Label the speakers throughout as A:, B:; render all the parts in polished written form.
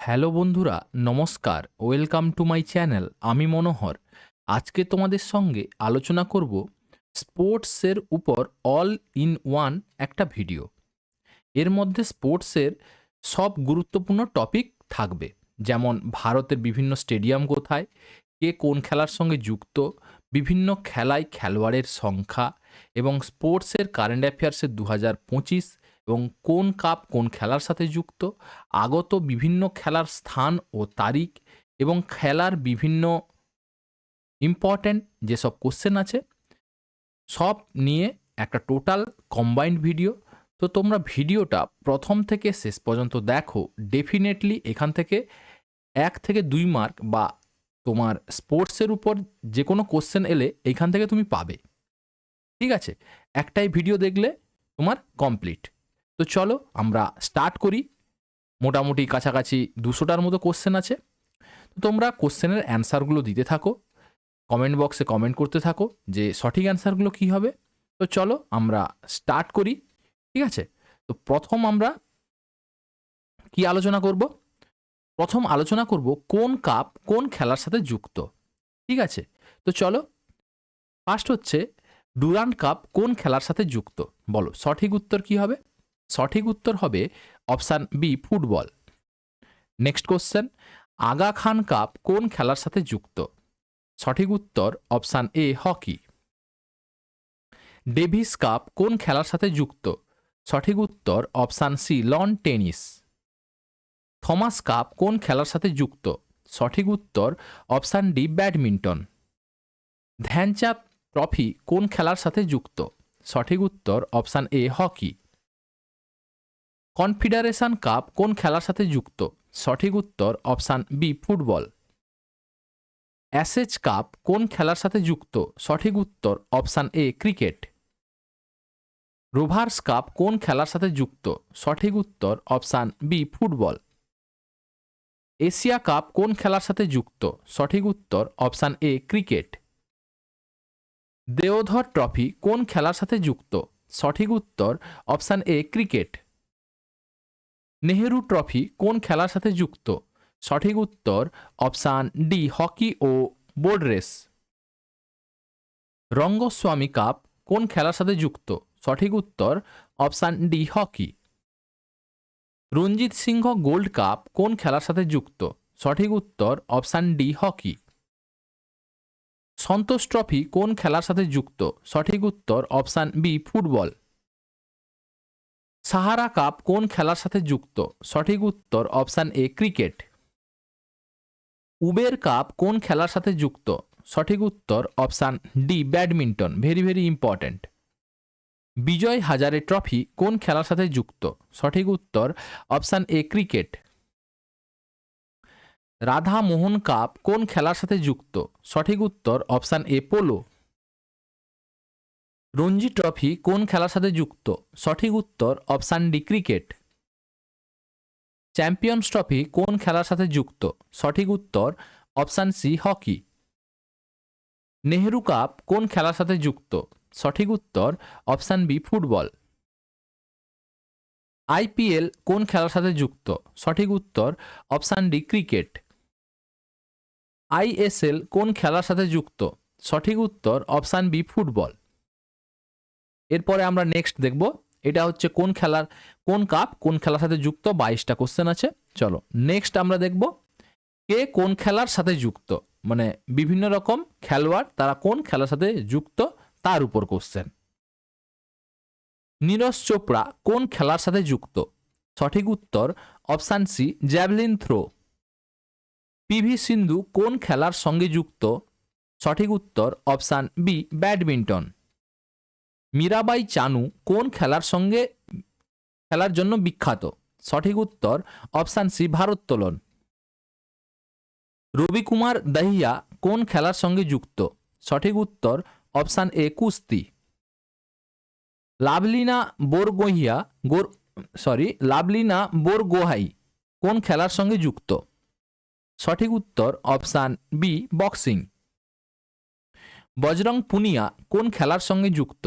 A: Hello বন্ধুরা, নমস্কার। Welcome to my channel. আমি মনোহর। আজকে তোমাদের সঙ্গে আলোচনা করব স্পোর্টসের উপর অল ইন ওয়ান একটা ভিডিও। এর মধ্যে স্পোর্টসের সব গুরুত্বপূর্ণ টপিক থাকবে, যেমন ভারতের বিভিন্ন স্টেডিয়াম কোথায়, কে কোন খেলার সঙ্গে যুক্ত, বিভিন্ন খেলায় খেলোয়াড়ের সংখ্যা এবং স্পোর্টসের কারেন্ট অ্যাফেয়ার্সের 2025 এবং কোন কাপ কোন খেলার সাথে যুক্ত, আগত বিভিন্ন খেলার স্থান ও তারিখ এবং খেলার বিভিন্ন ইম্পর্ট্যান্ট যেসব কোশ্চেন আছে সব নিয়ে একটা টোটাল কম্বাইন্ড ভিডিও। তো তোমরা ভিডিওটা প্রথম থেকে শেষ পর্যন্ত দেখো। ডেফিনেটলি এখান থেকে 1 থেকে 2 মার্ক বা তোমার স্পোর্টসের উপর যে কোনো কোশ্চেন এলে এইখান থেকে তুমি পাবে। ঠিক আছে? একটাই ভিডিও দেখলে তোমার কমপ্লিট। তো চলো আমরা স্টার্ট করি। মোটামুটি কাছাকাছি 200টার মতো কোশ্চেন আছে। তো তোমরা কোশ্চেনের অ্যান্সারগুলো দিতে থাকো, কমেন্ট বক্সে কমেন্ট করতে থাকো যে সঠিক অ্যান্সারগুলো কী হবে। তো চলো আমরা স্টার্ট করি। ঠিক আছে? তো প্রথম আমরা কি আলোচনা করব? প্রথম আলোচনা করব কোন কাপ কোন খেলার সাথে যুক্ত। ঠিক আছে? তো চলো, ফার্স্ট হচ্ছে ডুরান্ড কাপ কোন খেলার সাথে যুক্ত? বলো সঠিক উত্তর কি হবে? সঠিক উত্তর হবে option B, football. Next question, Aga Khan cup কোন খেলার সাথে যুক্ত? সঠিক উত্তর option A, hockey. Davis cup কোন খেলার সাথে যুক্ত? সঠিক উত্তর option C, lawn tennis. Thomas cup কোন খেলার সাথে যুক্ত? সঠিক উত্তর option D, badminton. Dhyanchand trophy কোন খেলার সাথে যুক্ত? সঠিক উত্তর option A, hockey. Confederation cup কোন খেলার সাথে যুক্ত? সঠিক উত্তর option B, football. Ashes cup কোন খেলার সাথে যুক্ত? সঠিক উত্তর option A, cricket. Rovers cup কোন খেলার সাথে যুক্ত? সঠিক উত্তর option B, football. Asia cup কোন খেলার সাথে যুক্ত? সঠিক উত্তর option A, cricket. Deodhar trophy কোন খেলার সাথে যুক্ত? সঠিক উত্তর option A, cricket. Nehru trophy কোন খেলার সাথে যুক্ত? সঠিক উত্তর অপশান ডি, হকি ও বোর্ড রেস। রঙ্গস্বামী কাপ কোন খেলার সাথে যুক্ত? সঠিক উত্তর option D, hockey. Ranjit Singh gold cup কোন খেলার সাথে যুক্ত? সঠিক উত্তর option D, hockey. Santosh trophy কোন খেলার সাথে যুক্ত? সঠিক উত্তর option B, football. Sahara cup কোন খেলার সাথে যুক্ত? সঠিক উত্তর option A, cricket. Uber cup কোন খেলার সাথে যুক্ত? সঠিক উত্তর option D, badminton. Very very important. Vijay Hazare trophy কোন খেলার সাথে যুক্ত? সঠিক উত্তর option A, cricket. Radha Mohan cup কোন খেলার সাথে যুক্ত? সঠিক উত্তর option A, polo. Ranji trophy কোন খেলার সাথে যুক্ত? সঠিক উত্তর option D, cricket. Champions trophy কোন খেলার সাথে যুক্ত? সঠিক উত্তর option C, hockey. Nehru cup কোন খেলার সাথে যুক্ত? সঠিক উত্তর অপশান বি, ফুটবল। আইপিএল কোন খেলার সাথে যুক্ত? সঠিক উত্তর অপশান ডি, ক্রিকেট। আইএসএল কোন খেলার সাথে যুক্ত? সঠিক উত্তর অপশান বি, ফুটবল। এরপরে আমরা নেক্সট দেখব, এটা হচ্ছে কোন খেলার কোন কাপ কোন খেলার সাথে যুক্ত। 22টা কোশ্চেন আছে। চলো নেক্সট আমরা দেখব কে কোন খেলার সাথে যুক্ত, মানে বিভিন্ন রকম খেলোয়াড় তারা কোন খেলার সাথে যুক্ত তার উপর কোশ্চেন। নীরজ চোপড়া কোন খেলার সাথে যুক্ত? সঠিক উত্তর option C, javelin throw. P V Sindhu কোন খেলার সঙ্গে যুক্ত? সঠিক উত্তর option B, badminton. Mirabai Chanu কোন খেলার সঙ্গে খেলার জন্য বিখ্যাত? সঠিক উত্তর অপশান সি, ভারোত্তোলন। রবি কুমার দাহিয়া কোন খেলার সঙ্গে যুক্ত? সঠিক উত্তর অপশান এ, কুস্তি। লাভলিনা লাভলিনা বোরগোহাই কোন খেলার সঙ্গে যুক্ত? সঠিক উত্তর option B, boxing. Bajrang Punia কোন খেলার সঙ্গে যুক্ত?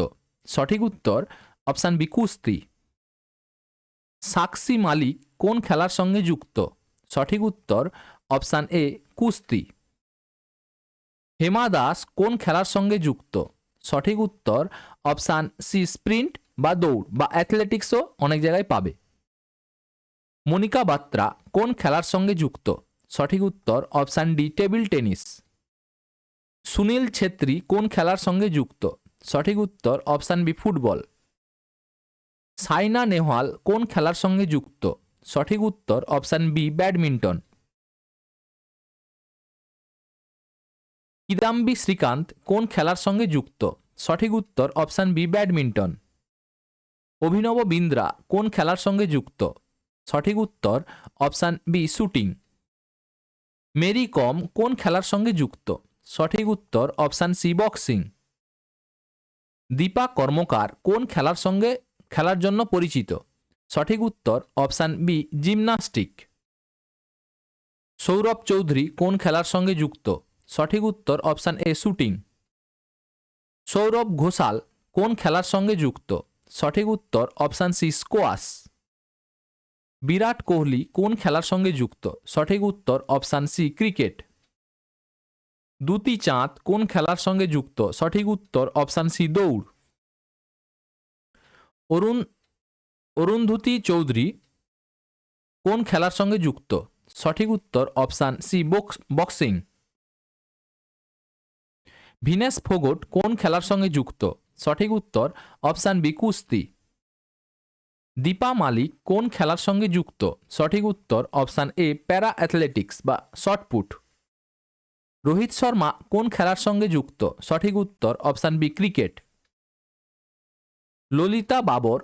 A: সঠিক উত্তর অপশান বি, কুস্তি। সাক্ষী মালিক কোন খেলার সঙ্গে যুক্ত? সঠিক উত্তর অপশান এ কুস্তি। হেমা দাস কোন খেলার সঙ্গে যুক্ত? সঠিক উত্তর অপশান সি স্প্রিন্ট বা দৌড় বা অ্যাথলেটিক্সও অনেক জায়গায় পাবে। মনিকা বাত্রা কোন খেলার সঙ্গে যুক্ত? সঠিক উত্তর option D table tennis. Sunil Chhetri কোন খেলার সঙ্গে যুক্ত? সঠিক উত্তর option B football. Saina Nehwal কোন খেলার সঙ্গে যুক্ত? সঠিক উত্তর option B badminton. Kidambi Srikanth কোন খেলার সঙ্গে যুক্ত? সঠিক উত্তর অপশান বি ব্যাডমিন্টন। অভিনব বিন্দ্রা কোন খেলার সঙ্গে যুক্ত? সঠিক উত্তর option B shooting. Mary Kom কোন খেলার সঙ্গে যুক্ত? সঠিক উত্তর option C boxing. Dipa Karmakar কোন খেলার সঙ্গে খেলার জন্য পরিচিত? সঠিক উত্তর option B gymnastic. Saurabh Chaudhary কোন খেলার সঙ্গে যুক্ত? সঠিক উত্তর option A shooting. Sourav Ghosal কোন খেলার সঙ্গে যুক্ত? সঠিক উত্তর option C squash. Virat Kohli কোন খেলার সঙ্গে যুক্ত? সঠিক উত্তর অপশান সি ক্রিকেট। দ্যুতি চাঁদ কোন খেলার সঙ্গে যুক্ত? সঠিক উত্তর অপশান সি দৌড়। অরুন্ধতী চৌধুরী কোন খেলার সঙ্গে যুক্ত? সঠিক উত্তর option C boxing. Vinesh Phogat কোন খেলার সঙ্গে যুক্ত? সঠিক উত্তর অপশান বি কুস্তি। দীপা মালিক কোন খেলার সঙ্গে যুক্ত? সঠিক উত্তর অপশান এ প্যারা অ্যাথলেটিক্স বা শটপুট। রোহিত শর্মা কোন খেলার সঙ্গে যুক্ত? সঠিক উত্তর option B cricket. Lalita Babar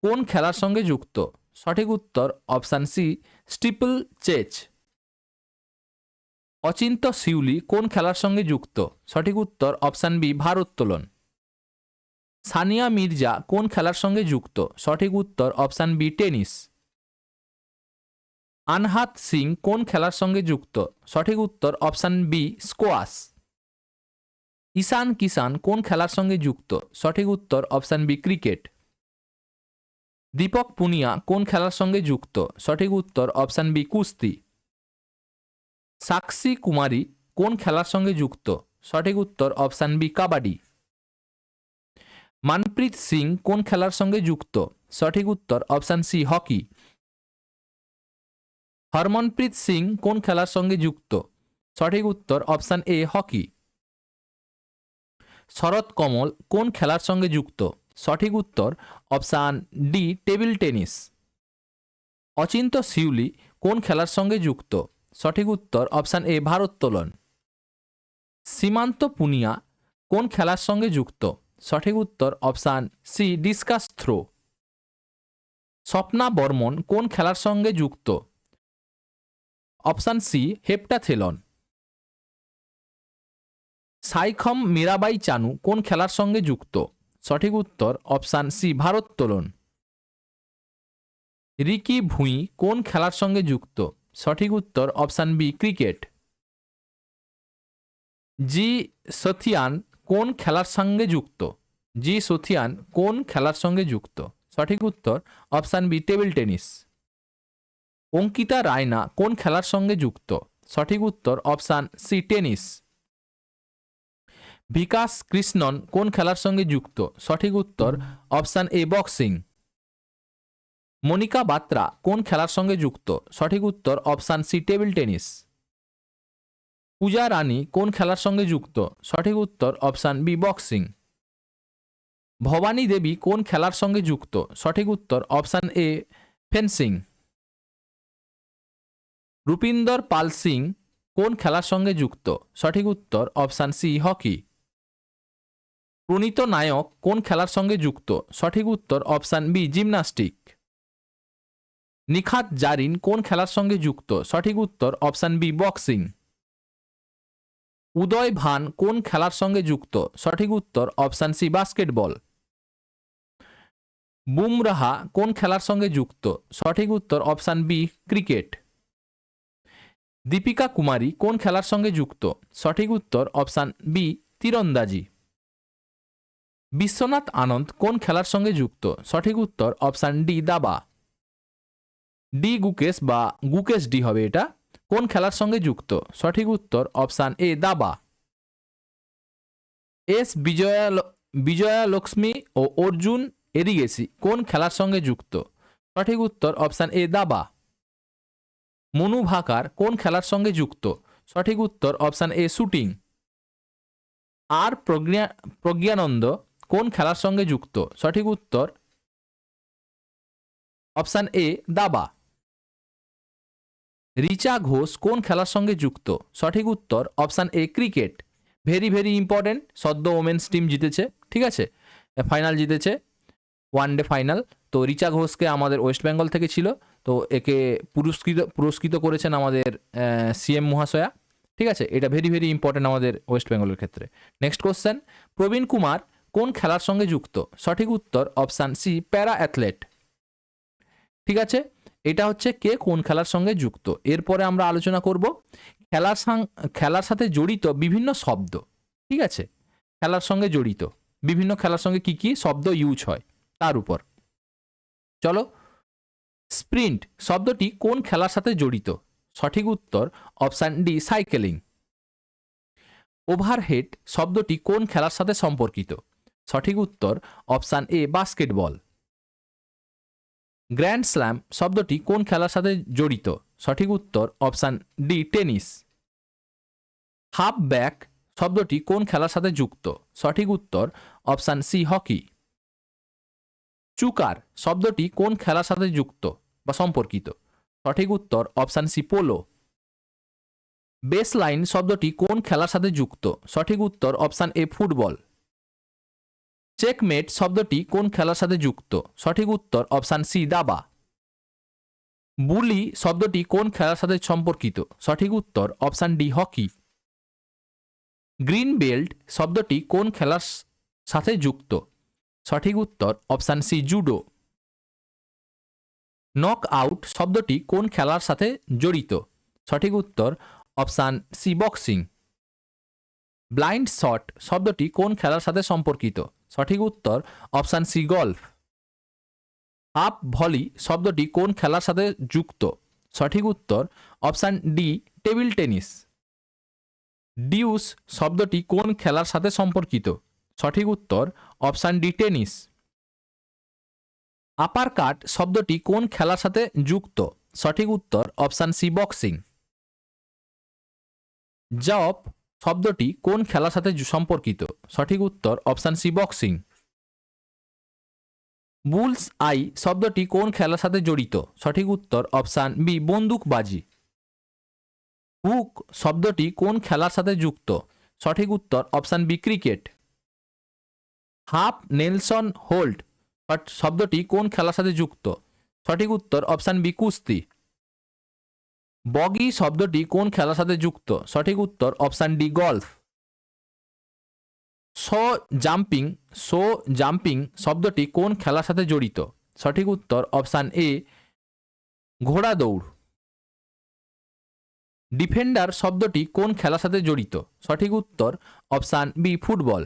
A: কোন খেলার সঙ্গে যুক্ত? সঠিক উত্তর অপশান সি স্টিপল চেচ। অচিন্ত শিউলি কোন খেলার সঙ্গে যুক্ত? সঠিক উত্তর অপশান বি ভারোত্তোলন। সানিয়া মির্জা কোন খেলার সঙ্গে যুক্ত? সঠিক উত্তর option B tennis. Anahat Singh কোন খেলার সঙ্গে যুক্ত? সঠিক উত্তর option B squash. Ishan Kishan কোন খেলার সঙ্গে যুক্ত? সঠিক উত্তর option B cricket. Deepak Punia কোন খেলার সঙ্গে যুক্ত? সঠিক উত্তর অপশান বি কুস্তি। সাক্ষী কুমারী কোন খেলার সঙ্গে যুক্ত? সঠিক উত্তর অপশান বি কাবাডি। মনপ্রীত সিং কোন খেলার সঙ্গে যুক্ত? সঠিক উত্তর option C hockey. Harmanpreet Singh কোন খেলার সঙ্গে যুক্ত? সঠিক উত্তর অপশান এ হকি। শরৎ কমল কোন খেলার সঙ্গে যুক্ত? সঠিক উত্তর option D table tennis. Achinta Sheuli কোন খেলার সঙ্গে যুক্ত? সঠিক উত্তর অপশান এ ভারোত্তোলন। সীমান্ত পুনিয়া কোন খেলার সঙ্গে যুক্ত? সঠিক উত্তর option C discus throw. Swapna Barman কোন খেলার সঙ্গে যুক্ত? Option C heptathlon. Saikhom Mirabai Chanu কোন খেলার সঙ্গে যুক্ত? সঠিক উত্তর অপশান সি ভারোত্তোলন। রিকি ভুঁই কোন খেলার সঙ্গে যুক্ত? সঠিক উত্তর অপশান বি ক্রিকেট। জি সথিয়ান কোন খেলার সঙ্গে যুক্ত? জি সথিয়ান কোন খেলার সঙ্গে যুক্ত? সঠিক উত্তর option B table tennis. Ankita Raina কোন খেলার সঙ্গে যুক্ত? সঠিক উত্তর option C tennis. Vikas Krishan কোন খেলার সঙ্গে যুক্ত? সঠিক উত্তর option A boxing. Manika Batra কোন খেলার সঙ্গে যুক্ত? সঠিক উত্তর option C table tennis. Pooja Rani কোন খেলার সঙ্গে যুক্ত? সঠিক উত্তর option B boxing. Bhavani Devi কোন খেলার সঙ্গে যুক্ত? সঠিক উত্তর option A fencing. Rupinder Pal Singh কোন খেলার সঙ্গে যুক্ত? সঠিক উত্তর অপশান সি হকি। প্রণীত নায়ক কোন খেলার সঙ্গে যুক্ত? সঠিক উত্তর option B gymnastic. Nikhat Zarin কোন খেলার সঙ্গে যুক্ত? সঠিক উত্তর অপশান বি বক্সিং। উদয় ভান কোন খেলার সঙ্গে যুক্ত? সঠিক উত্তর অপশান সি বাস্কেটবল। বুমরাহা কোন খেলার সঙ্গে যুক্ত? সঠিক উত্তর অপশান বি ক্রিকেট। দীপিকা কুমারী কোন খেলার সঙ্গে যুক্ত? সঠিক উত্তর অপশান বি তীরন্দাজি। বিশ্বনাথ আনন্দ কোন খেলার সঙ্গে যুক্ত? সঠিক উত্তর অপশান ডি দাবা। ডি গুকেশ বা গুকেশ ডি হবে এটা, কোন খেলার সঙ্গে যুক্ত? সঠিক উত্তর অপশান এ দাবা। এস বিজয়া লক্ষ্মী ও অর্জুন এরিগেসি কোন খেলার সঙ্গে যুক্ত? সঠিক উত্তর অপশান এ দাবা। মনু ভাকার কোন খেলার সঙ্গে যুক্ত? সঠিক উত্তর অপশান এ শুটিং। আর প্রজ্ঞানন্দ কোন খেলার সঙ্গে যুক্ত? সঠিক উত্তর অপশান এ দাবা। রিচা ঘোষ কোন খেলার সঙ্গে যুক্ত? সঠিক উত্তর option A cricket. Very very important, সদ্য ওমেন্স টিম জিতেছে, ঠিক আছে, ফাইনাল জিতেছে, ওয়ান ডে ফাইনাল। তো রিচা ঘোষকে আমাদের ওয়েস্ট বেঙ্গল থেকে ছিল, তো একে পুরস্কৃত করেছেন আমাদের সিএম মহাশয়া, ঠিক আছে। এটা ভেরি ভেরি ইম্পর্টেন্ট আমাদের ওয়েস্ট বেঙ্গলের ক্ষেত্রে। নেক্সট কোশ্চেন, প্রবীণ কুমার কোন খেলার সঙ্গে যুক্ত? সঠিক উত্তর অপশান সি প্যারা অ্যাথলেট। ঠিক আছে, এটা হচ্ছে কে কোন খেলার সঙ্গে যুক্ত। এরপরে আমরা আলোচনা করব খেলার সাথে জড়িত বিভিন্ন শব্দ, ঠিক আছে, খেলার সঙ্গে জড়িত বিভিন্ন খেলার সঙ্গে কি কি শব্দ ইউজ হয় তার উপর। চলো, স্প্রিন্ট শব্দটি কোন খেলার সাথে জড়িত? সঠিক উত্তর অপশান ডি সাইকেলিং। ওভারহেড শব্দটি কোন খেলার সাথে সম্পর্কিত? সঠিক উত্তর অপশান এ বাস্কেটবল। গ্র্যান্ড স্ল্যাম শব্দটি কোন খেলার সাথে জড়িত? সঠিক উত্তর option D tennis. Half back শব্দটি কোন খেলার সাথে যুক্ত? সঠিক উত্তর অপশান সি হকি। চুকার শব্দটি কোন খেলার সাথে যুক্ত বা সম্পর্কিত? সঠিক উত্তর option C polo. Base line শব্দটি কোন খেলার সাথে যুক্ত? সঠিক উত্তর অপশান এ ফুটবল। চেকমেট শব্দটি কোন খেলার সাথে যুক্ত? সঠিক উত্তর অপশান সি দাবা। বুলি শব্দটি কোন খেলার সাথে সম্পর্কিত? সঠিক উত্তর option D hockey. Green belt শব্দটি কোন খেলার সাথে যুক্ত? সঠিক উত্তর option C judo. Knock out শব্দটি কোন খেলার সাথে জড়িত? সঠিক উত্তর option C boxing. Blind shot শব্দটি কোন খেলার সাথে সম্পর্কিত? সঠিক উত্তর option C golf. Up volley শব্দটি কোন খেলার সাথে যুক্ত? সঠিক উত্তর option D table tennis. Deuce শব্দটি কোন খেলার সাথে সম্পর্কিত? সঠিক উত্তর option D tennis. Upper cut শব্দটি কোন খেলার সাথে যুক্ত? সঠিক উত্তর অপশান সি বক্সিং। জব শব্দটি কোন খেলার সাথে সম্পর্কিত? সঠিক উত্তর option C boxing. Bull's eye শব্দটি কোন খেলার সাথে জড়িত? সঠিক উত্তর অপশান বি বন্দুকবাজি। হুক শব্দটি কোন খেলার সাথে যুক্ত? সঠিক উত্তর option B cricket. Half nelson hold শব্দটি কোন খেলার সাথে যুক্ত? সঠিক উত্তর অপশান বি কুস্তি। বগি শব্দটি কোন খেলার সাথে যুক্ত? সঠিক উত্তর option D golf. Show jumping শব্দটি কোন খেলার সাথে জড়িত? সঠিক উত্তর অপশান এ ঘোড়া দৌড়। ডিফেন্ডার শব্দটি কোন খেলার সাথে জড়িত? সঠিক উত্তর অপশান বি ফুটবল।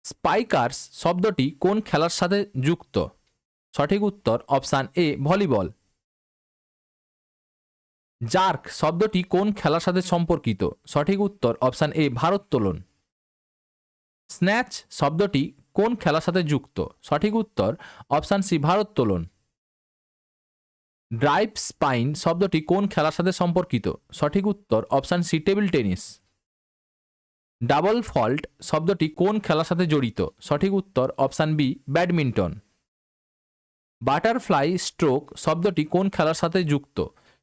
A: স্পাইকার্স শব্দটি কোন খেলার সাথে যুক্ত? সঠিক উত্তর অপশান এ ভলিবল। জার্ক শব্দটি কোন খেলার সাথে সম্পর্কিত? সঠিক উত্তর অপশান এ ভারোত্তোলন। স্ন্যাচ শব্দটি কোন খেলার সাথে যুক্ত? সঠিক উত্তর অপশান সি ভারোত্তোলন। ড্রাইভ স্পাইন শব্দটি কোন খেলার সাথে সম্পর্কিত? সঠিক উত্তর option C table tennis. Double fault শব্দটি কোন খেলার সাথে জড়িত? সঠিক উত্তর option B badminton. Butterfly stroke শব্দটি কোন খেলার সাথে যুক্ত?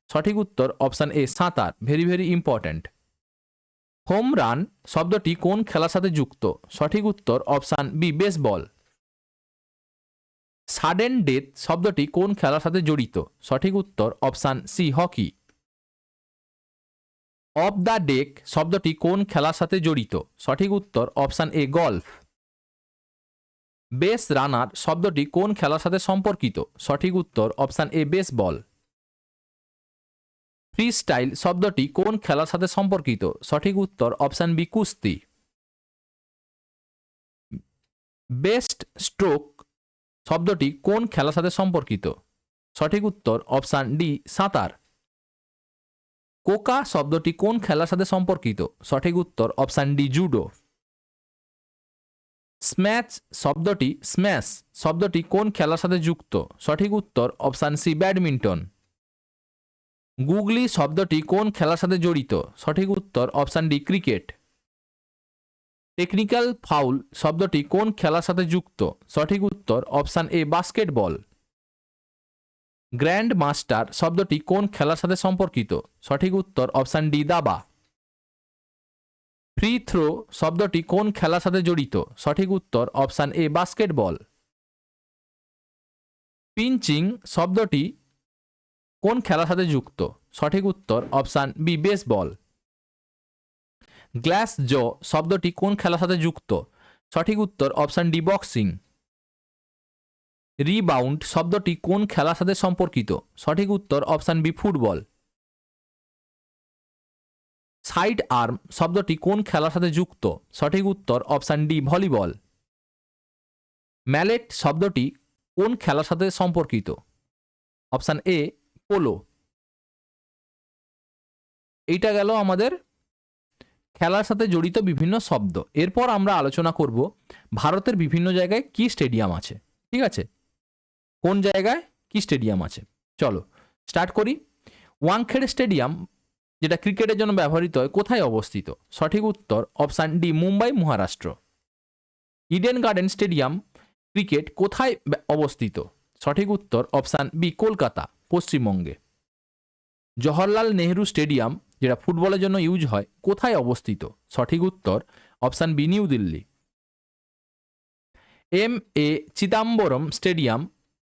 A: সঠিক উত্তর অপশান এ সাঁতার। Very very important. Home run শব্দটি কোন খেলার সাথে যুক্ত? সঠিক উত্তর option B baseball. Sudden death শব্দটি কোন খেলার সাথে জড়িত? সঠিক উত্তর option C hockey. Off the deck শব্দটি কোন খেলার সাথে জড়িত? সঠিক উত্তর option A golf. Base runner শব্দটি কোন খেলার সাথে সম্পর্কিত? সঠিক উত্তর option A baseball. Free style শব্দটি কোন খেলার সাথে সম্পর্কিত? সঠিক উত্তর অপশান বি কুস্তি। বেস্ট স্ট্রোক শব্দটি কোন খেলার সাথে সম্পর্কিত? সঠিক উত্তর অপশান ডি সাঁতার। কোকা শব্দটি কোন খেলার সাথে সম্পর্কিত? সঠিক উত্তর অপশান ডি জুডো। স্ম্যাশ শব্দটি কোন খেলার সাথে যুক্ত? সঠিক উত্তর অপশান সি ব্যাডমিন্টন। গুগলি শব্দটি কোন খেলার সাথে জড়িত? সঠিক উত্তর option D cricket. Technical foul শব্দটি কোন খেলার সাথে যুক্ত? সঠিক উত্তর অপশান এ বাস্কেটবল। গ্র্যান্ড মাস্টার শব্দটি কোন খেলার সাথে সম্পর্কিত? সঠিক উত্তর অপশান ডি দাবা। ফ্রি থ্রো শব্দটি কোন খেলার সাথে জড়িত? সঠিক উত্তর অপশান এ বাস্কেটবল। পিঞ্চিং শব্দটি কোন খেলার সাথে যুক্ত? সঠিক উত্তর অপশান বি বেসবল। গ্লাস জ শব্দটি কোন খেলার সাথে যুক্ত? সঠিক উত্তর অপশান ডি বক্সিং। রিবাউন্ড শব্দটি কোন খেলার সাথে সম্পর্কিত? সঠিক উত্তর option B football. Side arm শব্দটি কোন খেলার সাথে যুক্ত? সঠিক উত্তর অপশান ডি ভলিবল। ম্যালেট শব্দটি কোন খেলার সাথে সম্পর্কিত? Option A polo. এইটা গেল আমাদের খেলার সাথে জড়িত বিভিন্ন শব্দ। এরপর আমরা আলোচনা করব ভারতের বিভিন্ন জায়গায় কি স্টেডিয়াম আছে। ঠিক আছে, কোন জায়গায় কি স্টেডিয়াম আছে। চলো স্টার্ট করি। ওয়াংখেড়ে স্টেডিয়াম যেটা ক্রিকেটের জন্য ব্যবহৃত হয় কোথায় অবস্থিত? সঠিক উত্তর option D Mumbai Maharashtra. Eden garden stadium cricket কোথায় অবস্থিত? সঠিক উত্তর অপশান বি কলকাতা পশ্চিমবঙ্গে। জওহরলাল নেহরু স্টেডিয়াম যেটা ফুটবলের জন্য ইউজ হয় কোথায় অবস্থিত? সঠিক উত্তর option B new Delhi. M A Chidambaram stadium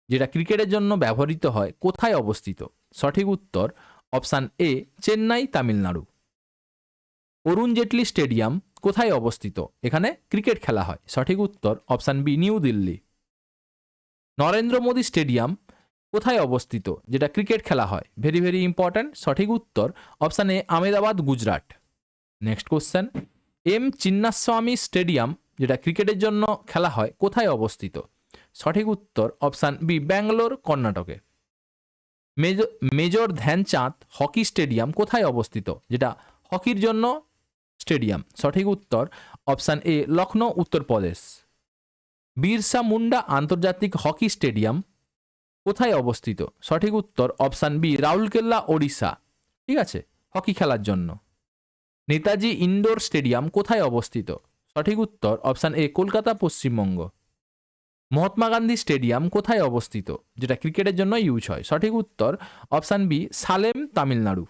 A: যেটা ক্রিকেটের জন্য ব্যবহৃত হয় কোথায় অবস্থিত? সঠিক উত্তর option A Chennai Tamil Nadu. Arun Jaitley stadium কোথায় অবস্থিত? এখানে ক্রিকেট খেলা হয়। সঠিক উত্তর option B new Delhi. Narendra Modi stadium কোথায় অবস্থিত যেটা ক্রিকেট খেলা হয়? Very very important. সঠিক উত্তর option A Ahmedabad Gujarat. Next question, M Chinnaswamy stadium যেটা ক্রিকেটের জন্য খেলা হয় কোথায় অবস্থিত? সঠিক উত্তর অপশান বি ব্যাঙ্গালোর কর্ণাটকে। মেজর ধ্যানচাঁদ হকি স্টেডিয়াম কোথায় অবস্থিত যেটা হকির জন্য স্টেডিয়াম? সঠিক উত্তর অপশান এ লখনৌ উত্তরপ্রদেশ। বিরসা মুন্ডা আন্তর্জাতিক হকি স্টেডিয়াম কোথায় অবস্থিত? সঠিক উত্তর অপশান বি রাউরকেলা ওড়িশা। ঠিক আছে, হকি খেলার জন্য। নেতাজি ইনডোর স্টেডিয়াম কোথায় অবস্থিত? সঠিক উত্তর option A Kolkata Paschimbanga. Mahatma Gandhi stadium কোথায় অবস্থিত যেটা ক্রিকেটের জন্য ইউজ হয়? সঠিক উত্তর option B Salem Tamil Nadu.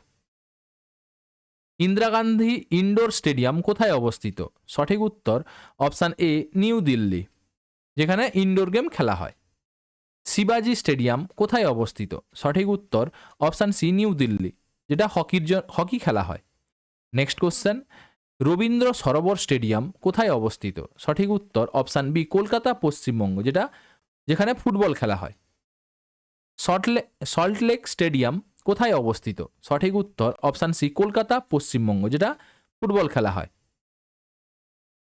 A: Indira Gandhi indoor stadium কোথায় অবস্থিত? সঠিক উত্তর অপশান এ নিউ দিল্লি, যেখানে ইনডোর গেম খেলা হয়। শিবাজি স্টেডিয়াম কোথায় অবস্থিত? সঠিক উত্তর অপশান সি নিউ দিল্লি, যেটা হকি খেলা হয়। Next question, Rabindra Sarobar stadium কোথায় অবস্থিত? সঠিক উত্তর অপশান বি কলকাতা পশ্চিমবঙ্গ, যেখানে ফুটবল খেলা হয়। সল্টলেক স্টেডিয়াম কোথায় অবস্থিত? সঠিক উত্তর অপশান সি কলকাতা পশ্চিমবঙ্গ, যেটা ফুটবল খেলা হয়।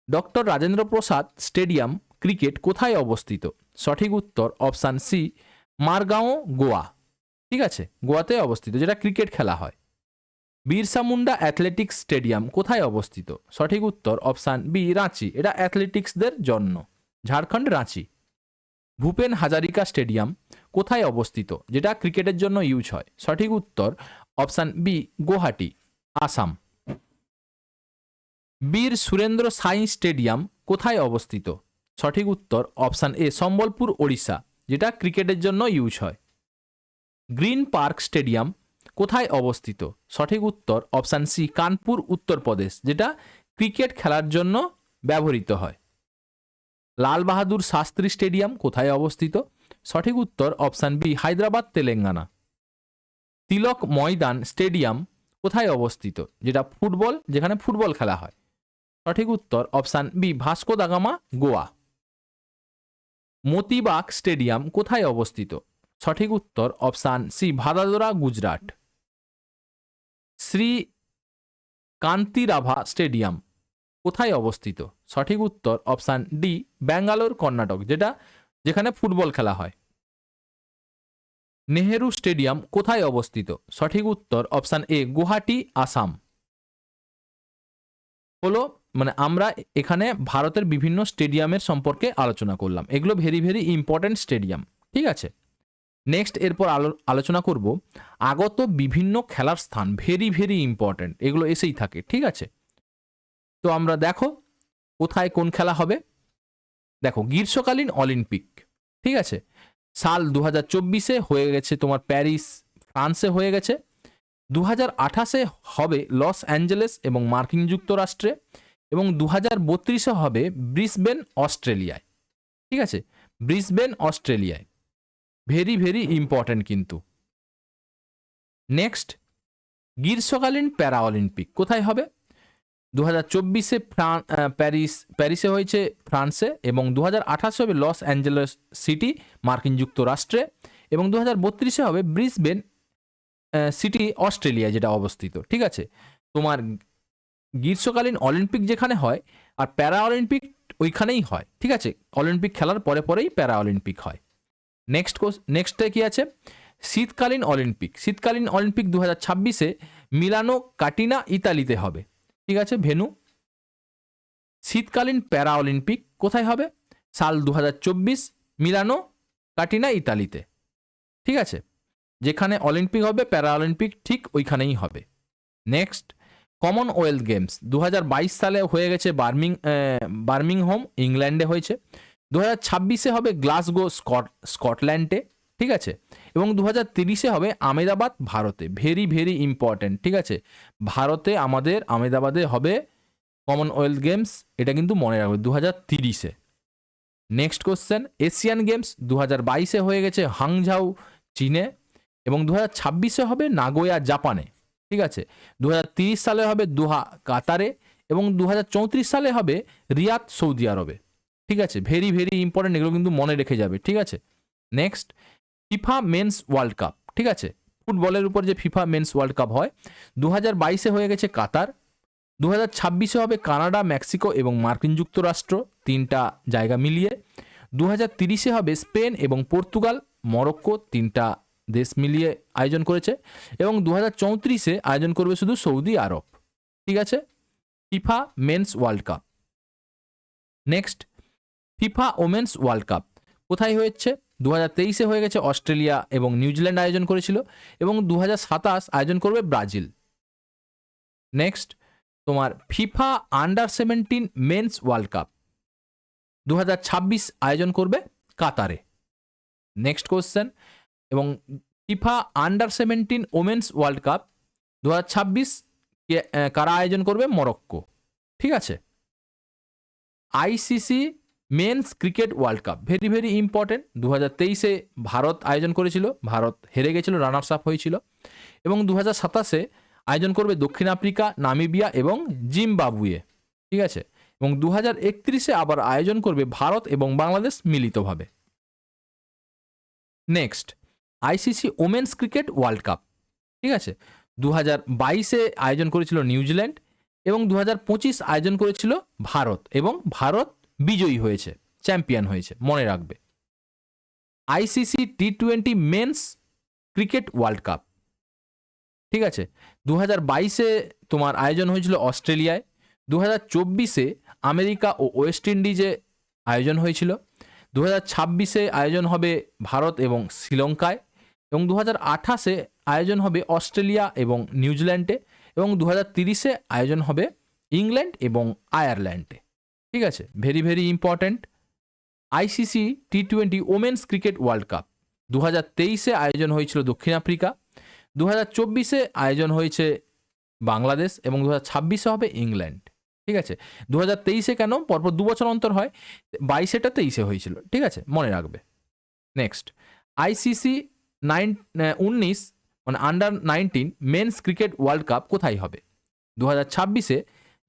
A: Doctor Rajendra Prasad stadium cricket কোথায় অবস্থিত? সঠিক উত্তর অপশান সি মারগাঁও গোয়া। ঠিক আছে, গোয়াতে অবস্থিত, যেটা ক্রিকেট খেলা হয়। বিরসা মুন্ডা অ্যাথলেটিক্স স্টেডিয়াম কোথায় অবস্থিত? সঠিক উত্তর অপশান বি রাঁচি, এটা অ্যাথলেটিক্সদের জন্য, ঝাড়খণ্ড রাঁচি। ভূপেন হাজারিকা স্টেডিয়াম কোথায় অবস্থিত যেটা ক্রিকেটের জন্য ইউজ হয়? সঠিক উত্তর অপশান বি গুয়াহাটি, আসাম। বীর সুরেন্দ্র সাই স্টেডিয়াম কোথায় অবস্থিত? সঠিক উত্তর অপশান এ সম্বলপুর ওড়িশা, যেটা ক্রিকেটের জন্য ইউজ হয়। গ্রিন পার্ক স্টেডিয়াম কোথায় অবস্থিত? সঠিক উত্তর অপশান সি কানপুর উত্তরপ্রদেশ, যেটা ক্রিকেট খেলার জন্য ব্যবহৃত হয়। লাল বাহাদুর শাস্ত্রী স্টেডিয়াম কোথায় অবস্থিত? সঠিক উত্তর option B Hyderabad Telangana. Tilak Maidan stadium কোথায় অবস্থিত যেখানে ফুটবল খেলা হয়? সঠিক উত্তর option B Vasco da Gama, Goa. Motibagh stadium কোথায় অবস্থিত? সঠিক উত্তর option C Vadodara, Gujarat. Shri Kanteerava stadium কোথায় অবস্থিত? সঠিক উত্তর অপশান ডি ব্যাঙ্গালোর কর্ণাটক, যেটা যেখানে ফুটবল খেলা হয়। নেহেরু স্টেডিয়াম কোথায় অবস্থিত? সঠিক উত্তর অপশান এ, গুয়াহাটি, আসাম। হলো মানে আমরা এখানে ভারতের বিভিন্ন স্টেডিয়ামের সম্পর্কে আলোচনা করলাম, এগুলো ভেরি ভেরি ইম্পর্টেন্ট স্টেডিয়াম। ঠিক আছে, নেক্সট এরপর আলোচনা করব আগত বিভিন্ন খেলার স্থান, ভেরি ভেরি ইম্পর্টেন্ট, এগুলো এসেই থাকে। ঠিক আছে, তো আমরা দেখো কোথায় কোন খেলা হবে। দেখো, গ্রীষ্মকালীন অলিম্পিক, ঠিক আছে, সাল 2024-এ হয়ে গেছে তোমার প্যারিস, ফ্রান্সে হয়ে গেছে। 2028-এ হবে লস অ্যাঞ্জেলেস এবং মার্কিন যুক্তরাষ্ট্রে, এবং 2032-এ হবে ব্রিসবেন, অস্ট্রেলিয়ায়। ঠিক আছে, ব্রিসবেন, অস্ট্রেলিয়ায়, ভেরি ভেরি ইম্পর্ট্যান্ট কিন্তু। নেক্সট, গ্রীষ্মকালীন প্যারা অলিম্পিক কোথায় হবে? 2024-এ প্যারিসে হয়েছে, ফ্রান্সে, এবং 2028-এ হবে লস অ্যাঞ্জেলেস সিটি, মার্কিন যুক্তরাষ্ট্রে, এবং 2032-এ হবে ব্রিসবেন সিটি, অস্ট্রেলিয়া, যেটা অবস্থিত। ঠিক আছে, তোমার গ্রীষ্মকালীন অলিম্পিক যেখানে হয় আর প্যারা অলিম্পিক ওইখানেই হয়। ঠিক আছে, অলিম্পিক খেলার পরে পরেই প্যারা অলিম্পিক হয়। নেক্সটে কি আছে? শীতকালীন অলিম্পিক। শীতকালীন অলিম্পিক 2026-এ মিলানো কাটিনা, ইতালিতে হবে। ঠিক আছে, ভেনু। শীতকালীন প্যারা অলিম্পিক কোথায় হবে? সাল 2024, মিলানো কাটিনা, ইতালিতে। ঠিক আছে, যেখানে অলিম্পিক হবে প্যারা অলিম্পিক ঠিক ওইখানেই হবে। নেক্সট, কমনওয়েলথ গেমস 2022 সালে হয়ে গেছে বার্মিংহাম, ইংল্যান্ডে হয়েছে। 2026-এ হবে গ্লাসগো, স্কটল্যান্ডে। ঠিক আছে, এবং 2030-এ হবে আহমেদাবাদ, ভারতে। Very very important. ঠিক আছে, ভারতে আমাদের আহমেদাবাদে হবে কমনওয়েলথ গেমস, এটা কিন্তু মনে রাখবে 2030-এ। নেক্সট কোশ্চেন, এশিয়ান গেমস 2022-এ হয়ে গেছে হাংঝাউ, চীনে, এবং 2026-এ হবে নাগোয়া, জাপানে। ঠিক আছে, 2030 সালে হবে দোহা, কাতারে, এবং 2034 সালে হবে রিয়াদ, সৌদি আরবে। ঠিক আছে, ভেরি ভেরি ইম্পর্টেন্ট, এগুলো কিন্তু মনে রেখে যাবে। ঠিক আছে, next, FIFA men's world cup. ঠিক আছে, ফুটবলের উপর যে ফিফা মেন্স ওয়ার্ল্ড কাপ হয়, 2022-এ হয়ে গেছে কাতার, 2026-এ হবে কানাডা, মেক্সিকো এবং মার্কিন যুক্তরাষ্ট্র, তিনটা জায়গা মিলিয়ে। 2030-এ হবে স্পেন এবং পর্তুগাল, মরক্কো, তিনটা দেশ মিলিয়ে আয়োজন করেছে, এবং 2034-এ আয়োজন করবে শুধু সৌদি আরব। ঠিক আছে, FIFA men's world cup. Next, FIFA women's world cup কোথায় হয়েছে? 2023-এ হয়ে গেছে অস্ট্রেলিয়া এবং নিউজিল্যান্ড আয়োজন করেছিল, এবং 2027 আয়োজন করবে ব্রাজিল। নেক্সট, তোমার ফিফা আন্ডার-17 মেন্স ওয়ার্ল্ড কাপ 2026 আয়োজন করবে কাতারে। নেক্সট কোশ্চেন, এবং ফিফা আন্ডার-17 ওমেন্স ওয়ার্ল্ড কাপ 2026 কারা আয়োজন করবে? মরক্কো। ঠিক আছে, ICC men's cricket world cup, very very important. 2023-এ ভারত আয়োজন করেছিল, ভারত হেরে গেছিল, রানার্স আপ হয়েছিল, এবং 2027-এ আয়োজন করবে দক্ষিণ আফ্রিকা, নামিবিয়া এবং জিম্বাবুয়ে। ঠিক আছে, এবং 2031-এ আবার আয়োজন করবে ভারত এবং বাংলাদেশ মিলিতভাবে। Next, ICC women's cricket world cup. ঠিক আছে, 2022-এ আয়োজন করেছিল নিউজিল্যান্ড, এবং 2025 আয়োজন করেছিল ভারত, এবং ভারত বিজয়ী হয়েছে, চ্যাম্পিয়ন হয়েছে, মনে রাখবে। আইসিসি টি-20 মেন্স ক্রিকেট ওয়ার্ল্ড কাপ। ঠিক আছে, 2022-এ তোমার আয়োজন হয়েছিল অস্ট্রেলিয়ায়, 2024-এ আমেরিকা ও ওয়েস্ট ইন্ডিজে আয়োজন হয়েছিল, 2026-এ আয়োজন হবে ভারত এবং শ্রীলঙ্কায়, এবং 2028-এ আয়োজন হবে অস্ট্রেলিয়া এবং নিউজিল্যান্ডে, এবং 2030-এ আয়োজন হবে ইংল্যান্ড এবং আয়ারল্যান্ডে। ঠিক আছে, ভেরি ভেরি ইম্পর্ট্যান্ট। আইসিসি টি-20 ওমেন্স ক্রিকেট ওয়ার্ল্ড কাপ 2023-এ আয়োজন হয়েছিল দক্ষিণ আফ্রিকা, 2024-এ আয়োজন হয়েছে বাংলাদেশ, এবং 2026-এ হবে ইংল্যান্ড। ঠিক আছে, 2023-এ কেন, পরপর 2 বছর অন্তর হয়, 22-এটা 23-এ হয়েছিল। ঠিক আছে, মনে রাখবে। নেক্সট, আইসিসি 19 মানে under-19 men's cricket world cup কোথায় হবে? 2026-এ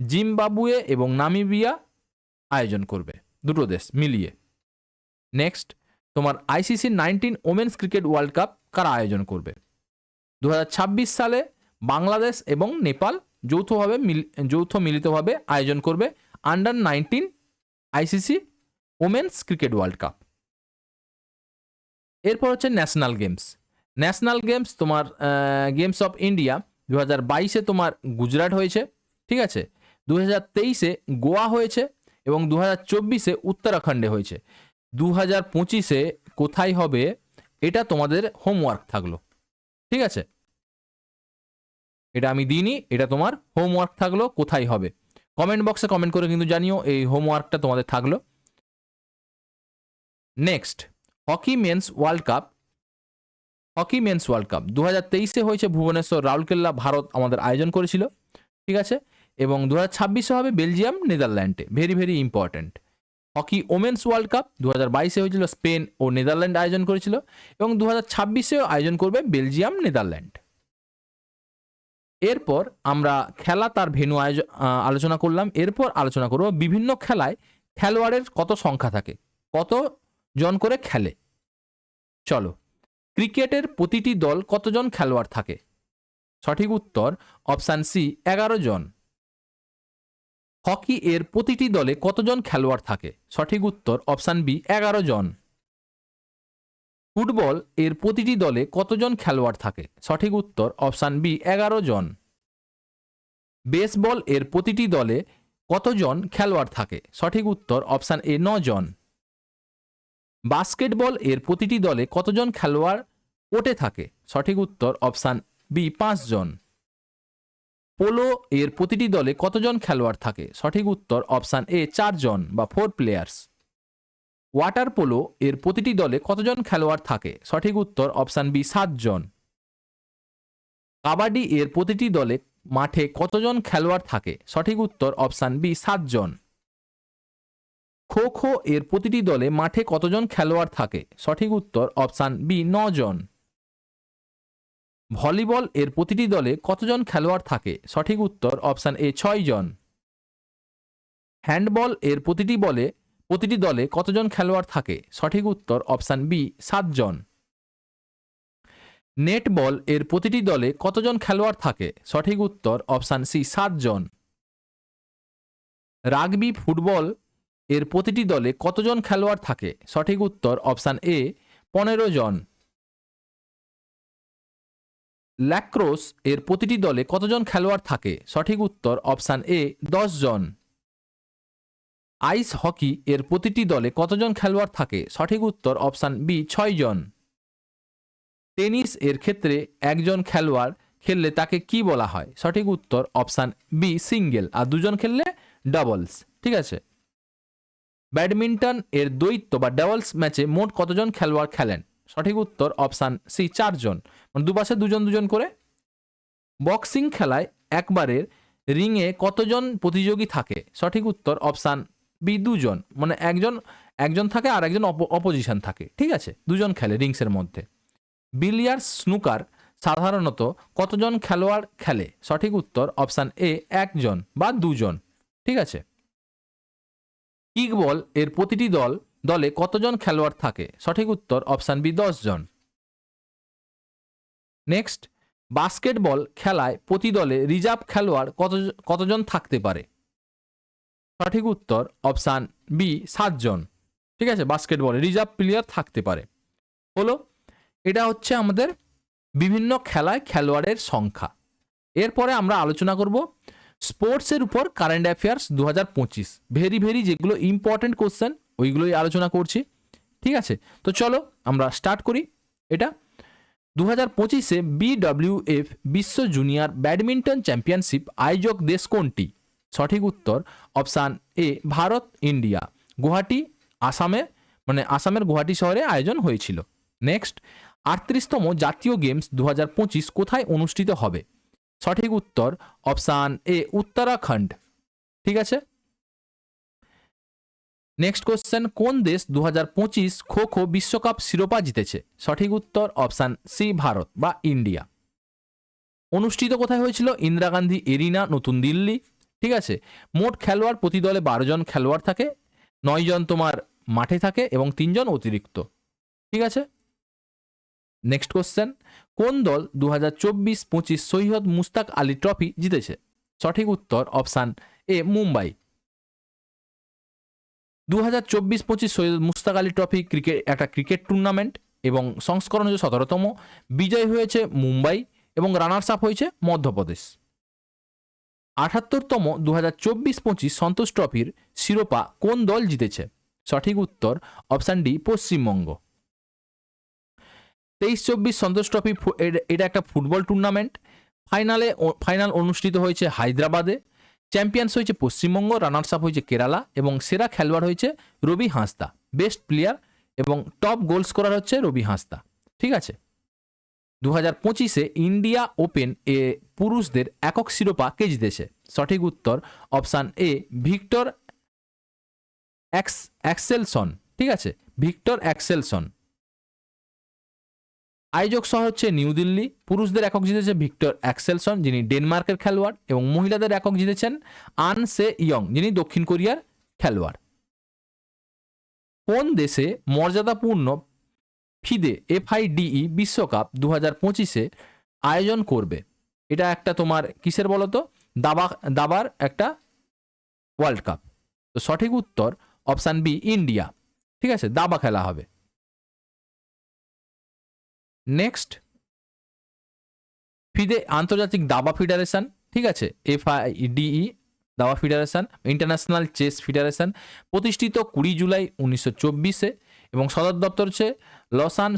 A: জিম্বাবুয়ে এবং নামিবিয়া আয়োজন করবে, দুটো দেশ মিলিয়ে। নেক্সট, তোমার ICC 19 women's cricket world cup কারা আয়োজন করবে? 2026 সালে বাংলাদেশ এবং নেপাল যৌথ মিলিতভাবে আয়োজন করবে under nineteen ICC women's cricket world cup. এরপর হচ্ছে ন্যাশনাল গেমস। ন্যাশনাল গেমস তোমার গেমস অফ ইন্ডিয়া 2022-এ তোমার গুজরাট হয়েছে, ঠিক আছে। 2023-এ গোয়া হয়েছে এবং 2024-এ উত্তরাখণ্ডে হয়েছে। 2025-এ কোথায় হবে এটা তোমাদের হোমওয়ার্ক থাকলো, ঠিক আছে। এটা আমি দিইনি, এটা তোমার হোমওয়ার্ক থাকলো, কোথায় হবে কমেন্ট বক্সে কমেন্ট করে কিন্তু জানিও, এই হোমওয়ার্কটা তোমাদের থাকলো। Next, hockey men's world cup. Hockey men's world cup 2023-এ হয়েছে ভুবনেশ্বর, রাউরকেল্লা, ভারত আমাদের আয়োজন করেছিল, ঠিক আছে। এবং 2026-এ হবে বেলজিয়াম, নেদারল্যান্ডে। Very very important. Hockey women's world cup 2022-এ হয়েছিল, স্পেন ও নেদারল্যান্ড আয়োজন করেছিল এবং 2026-এও আয়োজন করবে বেলজিয়াম, নেদারল্যান্ড। এরপর আমরা খেলা তার ভেন্যু আলোচনা করলাম। এরপর আলোচনা করব বিভিন্ন খেলায় খেলোয়াড়ের কত সংখ্যা থাকে, কত জন করে খেলে। চলো, ক্রিকেটের প্রতিটি দল কতজন খেলোয়াড় থাকে? সঠিক উত্তর অপশান সি 11 জন। হকি এর প্রতিটি দলে কতজন খেলোয়াড় থাকে? সঠিক উত্তর অপশান বি 11 জন। ফুটবল এর প্রতিটি দলে কতজন খেলোয়াড় থাকে? সঠিক উত্তর অপশান বি 11 জন। বেসবল এর প্রতিটি দলে কতজন খেলোয়াড় থাকে? সঠিক উত্তর অপশান এ 9 জন। বাস্কেটবল এর প্রতিটি দলে কতজন খেলোয়াড় কোর্টে থাকে? সঠিক উত্তর অপশান বি 5 জন। পোলো এর প্রতিটি দলে কতজন খেলোয়াড় থাকে? সঠিক উত্তর অপশান এ 4 জন বা 4 প্লেয়ার্স। ওয়াটার পোলো এর প্রতিটি দলে কতজন খেলোয়াড় থাকে? সঠিক উত্তর অপশান বি 7 জন। কাবাডি এর প্রতিটি দলে মাঠে কতজন খেলোয়াড় থাকে? সঠিক উত্তর অপশান বি 7 জন। খো খো এর প্রতিটি দলে মাঠে কতজন খেলোয়াড় থাকে? সঠিক উত্তর অপশান বি 9 জন। ভলিবল এর প্রতিটি দলে কতজন খেলোয়াড় থাকে? সঠিক উত্তর অপশান এ 6 জন। হ্যান্ডবল এর প্রতিটি দলে কতজন খেলোয়াড় থাকে? সঠিক উত্তর অপশান বি 7 জন। নেটবল এর প্রতিটি দলে কতজন খেলোয়াড় থাকে? সঠিক উত্তর অপশান সি 7 জন। রাগবি ফুটবল এর প্রতিটি দলে কতজন খেলোয়াড় থাকে? সঠিক উত্তর অপশান এ 15 জন। ল্যাক্রোস এর প্রতিটি দলে কতজন খেলোয়াড় থাকে? সঠিক উত্তর অপশান এ 10 জন। আইস হকি এর প্রতিটি দলে কতজন খেলোয়াড় থাকে? সঠিক উত্তর অপশান বি 6 জন। টেনিস এর ক্ষেত্রে একজন খেলোয়াড় খেললে তাকে কি বলা হয়? সঠিক উত্তর অপশান বি সিঙ্গেল, আর দুজন খেললে ডাবলস, ঠিক আছে। ব্যাডমিন্টন এর দ্বৈত বা ডাবলস ম্যাচে মোট কতজন খেলোয়াড় খেলেন? সঠিক উত্তর অপশান সি 4 জন, মানে দুপাশে দুজন দুজন করে। বক্সিং খেলায় একবারের রিংয়ে কতজন প্রতিযোগী থাকে? সঠিক উত্তর অপশান বি 2 জন, মানে একজন থাকে আর একজন অপোজিশন থাকে, ঠিক আছে। দুজন খেলে রিংসের মধ্যে। বিলিয়ার্ডস স্নুকার সাধারণত কতজন খেলোয়াড় খেলে? সঠিক উত্তর অপশান এ 1 জন বা 2 জন, ঠিক আছে। কিকবল এর প্রতিটি দলে কতজন খেলোয়াড় থাকে? সঠিক উত্তর অপশান বি 10 জন। নেক্সট, বাস্কেটবল খেলায় প্রতি দলে রিজার্ভ খেলোয়াড় কতজন থাকতে পারে? সঠিক উত্তর অপশান বি 7 জন, ঠিক আছে। বাস্কেটবলে রিজার্ভ প্লেয়ার থাকতে পারে। হলো, এটা হচ্ছে আমাদের বিভিন্ন খেলায় খেলোয়াড়ের সংখ্যা। এরপরে আমরা আলোচনা করব স্পোর্টসের উপর কারেন্ট অ্যাফেয়ার্স 2025। ভেরি ভেরি যেগুলো ইম্পর্টেন্ট কোশ্চেন ওইগুলোই আলোচনা করছি, ঠিক আছে। তো চলো আমরা স্টার্ট করি। এটা 2025-এ BWF বিশ্ব জুনিয়র ব্যাডমিন্টন চ্যাম্পিয়নশিপ আয়োজক দেশ কোনটি? সঠিক উত্তর অপশান এ ভারত, ইন্ডিয়া। গুয়াহাটি, আসামের গুয়াহাটি শহরে আয়োজন হয়েছিল। নেক্সট, 38তম জাতীয় গেমস 2025 কোথায় অনুষ্ঠিত হবে? সঠিক উত্তর অপশান এ উত্তরাখণ্ড, ঠিক আছে। নেক্সট কোশ্চেন, কোন দেশ 2025 খো খো বিশ্বকাপ শিরোপা জিতেছে? সঠিক উত্তর অপশান সি ভারত বা ইন্ডিয়া। অনুষ্ঠিত কোথায় হয়েছিল? ইন্দিরা গান্ধী এরিনা, নতুন দিল্লি, ঠিক আছে। মোট খেলোয়াড় প্রতি দলে 12 জন খেলোয়াড় থাকে, 9 জন তোমার মাঠে থাকে এবং 3 জন অতিরিক্ত, ঠিক আছে। নেক্সট কোশ্চেন, কোন দল 2024-25 সৈয়দ মুস্তাক আলী ট্রফি জিতেছে? সঠিক উত্তর option A Mumbai. 2024-25 Syed Mushtaq Ali trophy একটা ক্রিকেট টুর্নামেন্ট, এবং সংস্করণ হচ্ছে 17তম। বিজয় হয়েছে মুম্বাই এবং রানার্স আপ হয়েছে মধ্যপ্রদেশ। 78তম 2024-25 সন্তোষ ট্রফির শিরোপা কোন দল জিতেছে? সঠিক উত্তর অপশান ডি পশ্চিমবঙ্গ। 23-24 সন্তোষ ট্রফি এটা একটা ফুটবল টুর্নামেন্ট। ফাইনাল অনুষ্ঠিত হয়েছে হায়দ্রাবাদে। চ্যাম্পিয়ন্স হয়েছে পশ্চিমবঙ্গ, রানার্স আপ হয়েছে কেরালা এবং সেরা খেলোয়াড় হয়েছে রবি হাঁসদা, বেস্ট প্লেয়ার এবং টপ গোল স্কোরার হচ্ছে রবি হাঁসদা। ঠিক আছে। 2025-এ ইন্ডিয়া ওপেন এ পুরুষদের একক শিরোপা কে জিতেছে? সঠিক উত্তর অপশান এ ভিক্টর অ্যাক্সেলসন। ঠিক আছে, ভিক্টর অ্যাক্সেলসন। আয়োজক শহর হচ্ছে নিউ দিল্লি। পুরুষদের একক জিতেছে ভিক্টর অ্যাক্সেলসন, যিনি ডেনমার্কের খেলোয়াড়, এবং মহিলাদের একক জিতেছেন আন সে ইয়ং, যিনি দক্ষিণ কোরিয়ার খেলোয়াড়। কোন দেশে মর্যাদাপূর্ণ ফিদে FIDE বিশ্বকাপ 2025-এ আয়োজন করবে? এটা একটা তোমার কিসের বলতো, দাবার একটা ওয়ার্ল্ড কাপ। তো সঠিক উত্তর অপশান বি ইন্ডিয়া। ঠিক আছে, দাবা খেলা হবে। নেক্সট, ফিদে আন্তর্জাতিক দাবা ফেডারেশন। ঠিক আছে, FIDE দাবা ফেডারেশন, ইন্টারন্যাশনাল চেস ফেডারেশন, প্রতিষ্ঠিত 20 জুলাই 1924-এ এবং সদর দপ্তর হচ্ছে লাউসেন,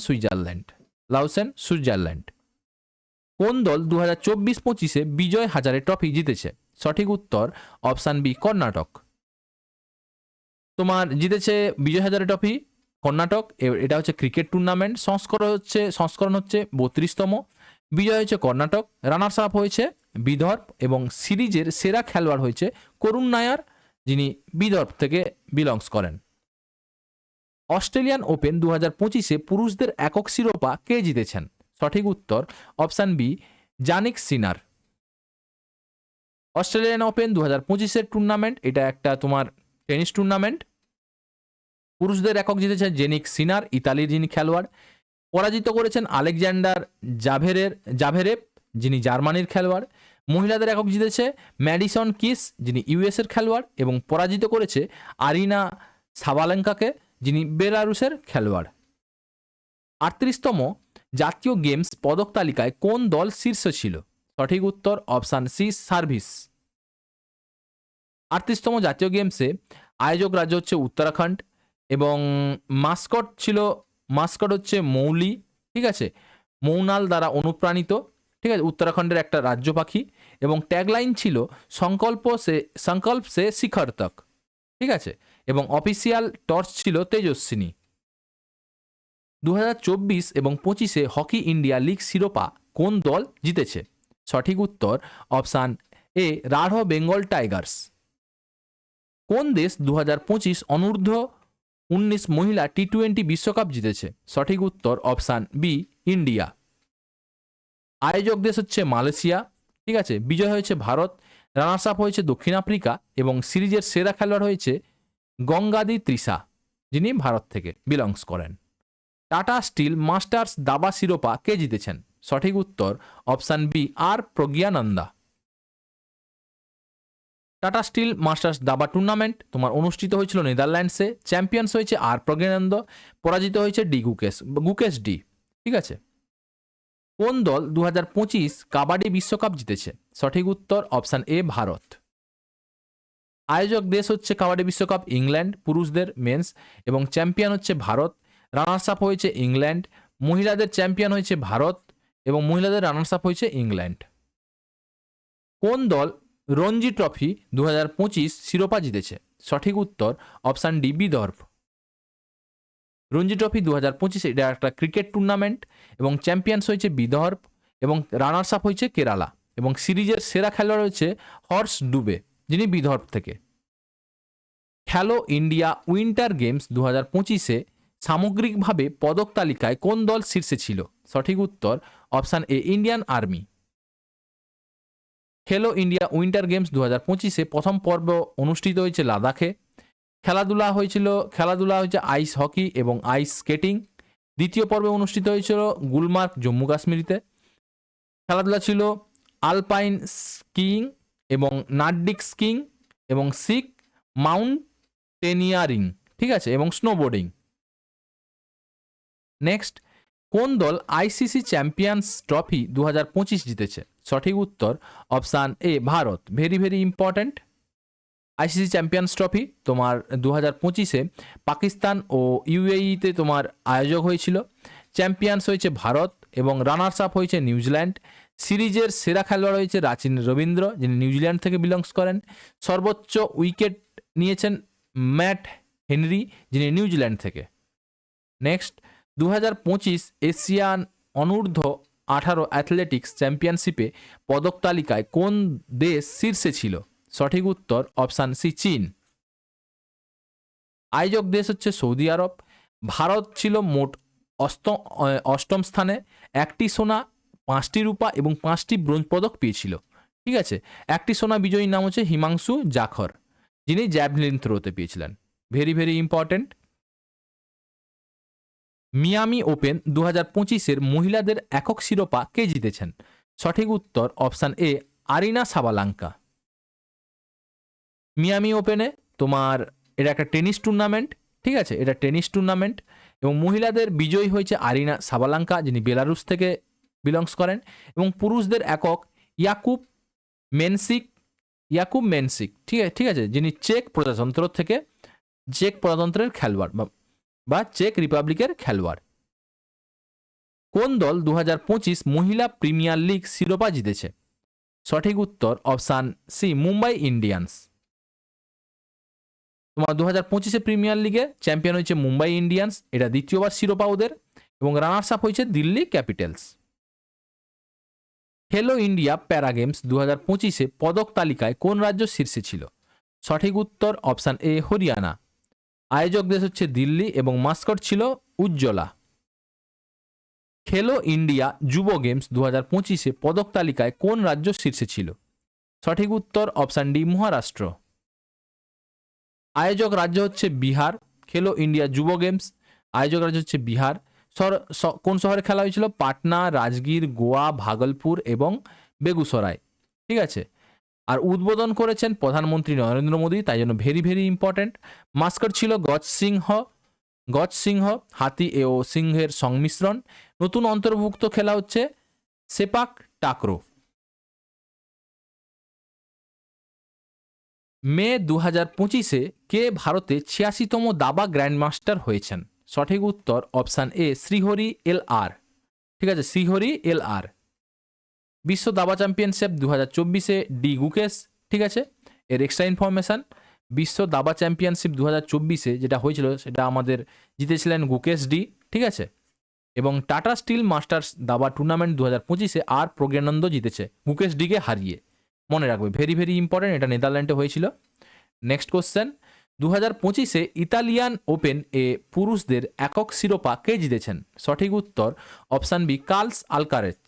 A: সুইজারল্যান্ড। কোন দল 2024-25-এ বিজয় হাজারে ট্রফি জিতেছে? সঠিক উত্তর অপশান বি কর্ণাটক। তোমার জিতেছে বিজয় হাজারে ট্রফি কর্ণাটক। এটা হচ্ছে ক্রিকেট টুর্নামেন্ট। সংস্করণ হচ্ছে 32তম। বিজয় হয়েছে কর্ণাটক, রানার্স আপ হয়েছে বিদর্ভ এবং সিরিজের সেরা খেলোয়াড় হয়েছে করুণ নায়ার, যিনি বিদর্ভ থেকে বিলংস করেন। অস্ট্রেলিয়ান ওপেন 2025-এ পুরুষদের একক শিরোপা কে জিতেছেন? সঠিক উত্তর অপশান বি জানিক সিনার। অস্ট্রেলিয়ান ওপেন 2025-এর টুর্নামেন্ট, এটা একটা তোমার টেনিস টুর্নামেন্ট। পুরুষদের একক জিতেছে জেনিক সিনার, ইতালির যিনি খেলোয়াড়। পরাজিত করেছেন আলেকজান্ডার জাভেরেভ, যিনি জার্মানির খেলোয়াড়। মহিলাদের একক জিতেছে ম্যাডিসন কিস, যিনি US এর খেলোয়াড় এবং পরাজিত করেছে আরিনা সাবালেঙ্কাকে, যিনি বেলারুসের খেলোয়াড়। 38তম জাতীয় গেমস পদক তালিকায় কোন দল শীর্ষ ছিল? সঠিক উত্তর অপশান সি সার্ভিস। 38তম জাতীয় গেমসে আয়োজক রাজ্য হচ্ছে উত্তরাখণ্ড এবং মাস্কট হচ্ছে মৌলি। ঠিক আছে, মৌনাল দ্বারা অনুপ্রাণিত। ঠিক আছে, উত্তরাখণ্ডের একটা রাজ্য পাখি এবং ট্যাগলাইন ছিল সংকল্প সে শিখর তক। ঠিক আছে, এবং অফিসিয়াল টর্চ ছিল তেজস্বিনী। 2024 এবং 25-এ হকি ইন্ডিয়া লিগ শিরোপা কোন দল জিতেছে? সঠিক উত্তর অপশান এ রাঢ় বেঙ্গল টাইগার্স। কোন দেশ 2025 অনূর্ধ্ব-19 মহিলা T20 বিশ্বকাপ জিতেছে? সঠিক উত্তর অপশান বি ইন্ডিয়া। আয়োজক দেশ হচ্ছে মালয়েশিয়া। ঠিক আছে, বিজয় হয়েছে ভারত, রানার্স আপ হয়েছে দক্ষিণ আফ্রিকা এবং সিরিজের সেরা খেলোয়াড় হয়েছে গঙ্গাদি ত্রিশা, যিনি ভারত থেকে বিলংস করেন। টাটা স্টিল মাস্টার্স দাবা শিরোপা কে জিতেছেন? সঠিক উত্তর অপশান বি আর প্রজ্ঞানন্দা। টাটা স্টিল মাস্টার্স দাবা টুর্নামেন্ট তোমার অনুষ্ঠিত হয়েছিল নেদারল্যান্ডসে। চ্যাম্পিয়ন্স হয়েছে আর প্রজ্ঞানন্দ, পরাজিত হয়েছে গুকেশ ডি। ঠিক আছে। কোন দল 2025 কাবাডি বিশ্বকাপ জিতেছে? সঠিক উত্তর অপশান এ ভারত। আয়োজক দেশ হচ্ছে কাবাডি বিশ্বকাপ ইংল্যান্ড পুরুষদের মেন্স এবং চ্যাম্পিয়ন হচ্ছে ভারত। রানার্স আপ হয়েছে ইংল্যান্ড। মহিলাদের চ্যাম্পিয়ন হয়েছে ভারত এবং মহিলাদের রানার্স আপ হয়েছে ইংল্যান্ড। কোন দল রঞ্জি ট্রফি 2025 শিরোপা জিতেছে? সঠিক উত্তর option D Vidarbha. Ranji trophy 2025 এটা একটা ক্রিকেট টুর্নামেন্ট এবং চ্যাম্পিয়ন্স হয়েছে বিদর্ভ এবং রানার্স আপ হয়েছে কেরালা এবং সিরিজের সেরা খেলোয়াড় হয়েছে হর্ষ ডুবে, যিনি বিদর্ভ থেকে। খেলো ইন্ডিয়া উইন্টার গেমস 2025-এ সামগ্রিকভাবে পদক তালিকায় কোন দল শীর্ষে ছিল? সঠিক উত্তর অপশান এ ইন্ডিয়ান আর্মি। খেলো ইন্ডিয়া উইন্টার গেমস 2025-এ প্রথম পর্ব অনুষ্ঠিত হয়েছে লাদাখে। খেলাধুলা হয়েছে আইস হকি এবং আইস স্কেটিং। দ্বিতীয় পর্বে অনুষ্ঠিত হয়েছিল গুলমার্গ, জম্মু কাশ্মীরিতে। খেলাধুলা ছিল আলপাইন স্কিইং এবং নার্ডিক স্কিইং এবং সিক মাউন্টেনিয়ারিং। ঠিক আছে, এবং স্নোবোর্ডিং। নেক্সট, কোন দল আইসিসি চ্যাম্পিয়ন্স ট্রফি 2025 জিতেছে? সঠিক উত্তর অপশান এ Bharat. Very very important. ICC champions trophy তোমার 2025-এ পাকিস্তান ও ইউএইতে তোমার আয়োজক হয়েছিল। চ্যাম্পিয়ন্স হয়েছে ভারত এবং রানার্স আপ হয়েছে নিউজিল্যান্ড। সিরিজের সেরা খেলোয়াড় হয়েছে রাচিন রবীন্দ্র, যিনি নিউজিল্যান্ড থেকে বিলংস করেন। সর্বোচ্চ উইকেট নিয়েছেন ম্যাট হেনরি, যিনি নিউজিল্যান্ড থেকে। নেক্সট, 2025 এশিয়ান অনূর্ধ্ব 18 অ্যাথলেটিক্স চ্যাম্পিয়নশিপে পদক তালিকায় কোন দেশ শীর্ষে ছিল? সঠিক উত্তর অপশান সি চীন। আয়োজক দেশ হচ্ছে সৌদি আরব। ভারত ছিল মোট অষ্টম স্থানে, 1টি সোনা, 5টি রূপা এবং 5টি ব্রোঞ্জ পদক পেয়েছিল। ঠিক আছে, 1টি সোনা বিজয়ীর নাম হচ্ছে হিমাংশু জাখর, যিনি জ্যাভলিন থ্রোতে পেয়েছিলেন। Very very important. Miami open 2025-এর মহিলাদের একক শিরোপা কে জিতেছেন? সঠিক উত্তর অপশান এ আরিনা সাবালাঙ্কা। মিয়ামি ওপেনে তোমার এটা একটা টেনিস টুর্নামেন্ট। ঠিক আছে, এটা টেনিস টুর্নামেন্ট এবং মহিলাদের বিজয়ী হয়েছে আরিনা সাবালাঙ্কা, যিনি বেলারুস থেকে বিলংস করেন। এবং পুরুষদের একক ইয়াকুব মেনসিক ঠিক আছে, যিনি চেক প্রজাতন্ত্রের খেলোয়াড় বা চেক রিপাবলিকের খেলোয়াড়। কোন দল 2025 মহিলা প্রিমিয়ার লিগ শিরোপা জিতেছে? সঠিক উত্তর অপশান সি মুম্বাই ইন্ডিয়ান্স। তোমার 2025-এ প্রিমিয়ার লিগে চ্যাম্পিয়ন হয়েছে মুম্বাই ইন্ডিয়ান্স, এটা দ্বিতীয়বার শিরোপা ওদের, এবং রানার্স আপ হয়েছে দিল্লি ক্যাপিটালস। খেলো ইন্ডিয়া প্যারা গেমস 2025-এ পদক তালিকায় কোন রাজ্য শীর্ষে ছিল? সঠিক উত্তর অপশান এ হরিয়ানা। আয়োজক দেশ হচ্ছে দিল্লি এবং মাস্কট ছিল উজ্জ্বলা। খেলো ইন্ডিয়া যুব গেমস 2025-এ পদক তালিকায় কোন রাজ্য শীর্ষে ছিল? সঠিক উত্তর অপশান ডি মহারাষ্ট্র। আয়োজক রাজ্য হচ্ছে বিহার। খেলো ইন্ডিয়া যুব গেমস আয়োজক রাজ্য হচ্ছে বিহার। কোন শহরে খেলা হয়েছিল? পাটনা, রাজগীর, গোয়া, ভাগলপুর এবং বেগুসরাই। ঠিক আছে, আর উদ্বোধন করেছেন প্রধানমন্ত্রী নরেন্দ্র মোদী, তাই জন্য ভেরি ভেরি ইম্পর্ট্যান্ট। মাস্কট ছিল গজ সিংহ, হাতি ও সিংহের সংমিশ্রণ। নতুন অন্তর্ভুক্ত খেলা হচ্ছে সেপাক টাকরো। মে 2025-এ কে ভারতে 86তম দাবা গ্র্যান্ডমাস্টার হয়েছেন? সঠিক উত্তর অপশান এ শ্রীহরি এল আর। ঠিক আছে, শ্রীহরি এল আর। বিশ্ব দাবা চ্যাম্পিয়নশিপ 2024-এ ডি গুকেশ। ঠিক আছে, এর এক্সট্রা ইনফরমেশন, বিশ্ব দাবা চ্যাম্পিয়নশিপ 2024-এ যেটা হয়েছিল সেটা আমাদের জিতেছিলেন গুকেশ ডি। ঠিক আছে, এবং টাটা স্টিল মাস্টার্স দাবা টুর্নামেন্ট 2025-এ আর প্রজ্ঞানন্দ জিতেছে গুকেশ ডিকে হারিয়ে। মনে রাখবে, ভেরি ভেরি ইম্পর্টেন্ট, এটা নেদারল্যান্ডে হয়েছিল। নেক্সট কোশ্চেন, 2025-এ ইতালিয়ান ওপেন এ পুরুষদের একক শিরোপা কে জিতেছেন? সঠিক উত্তর অপশান বি কার্লস আলকারেজ।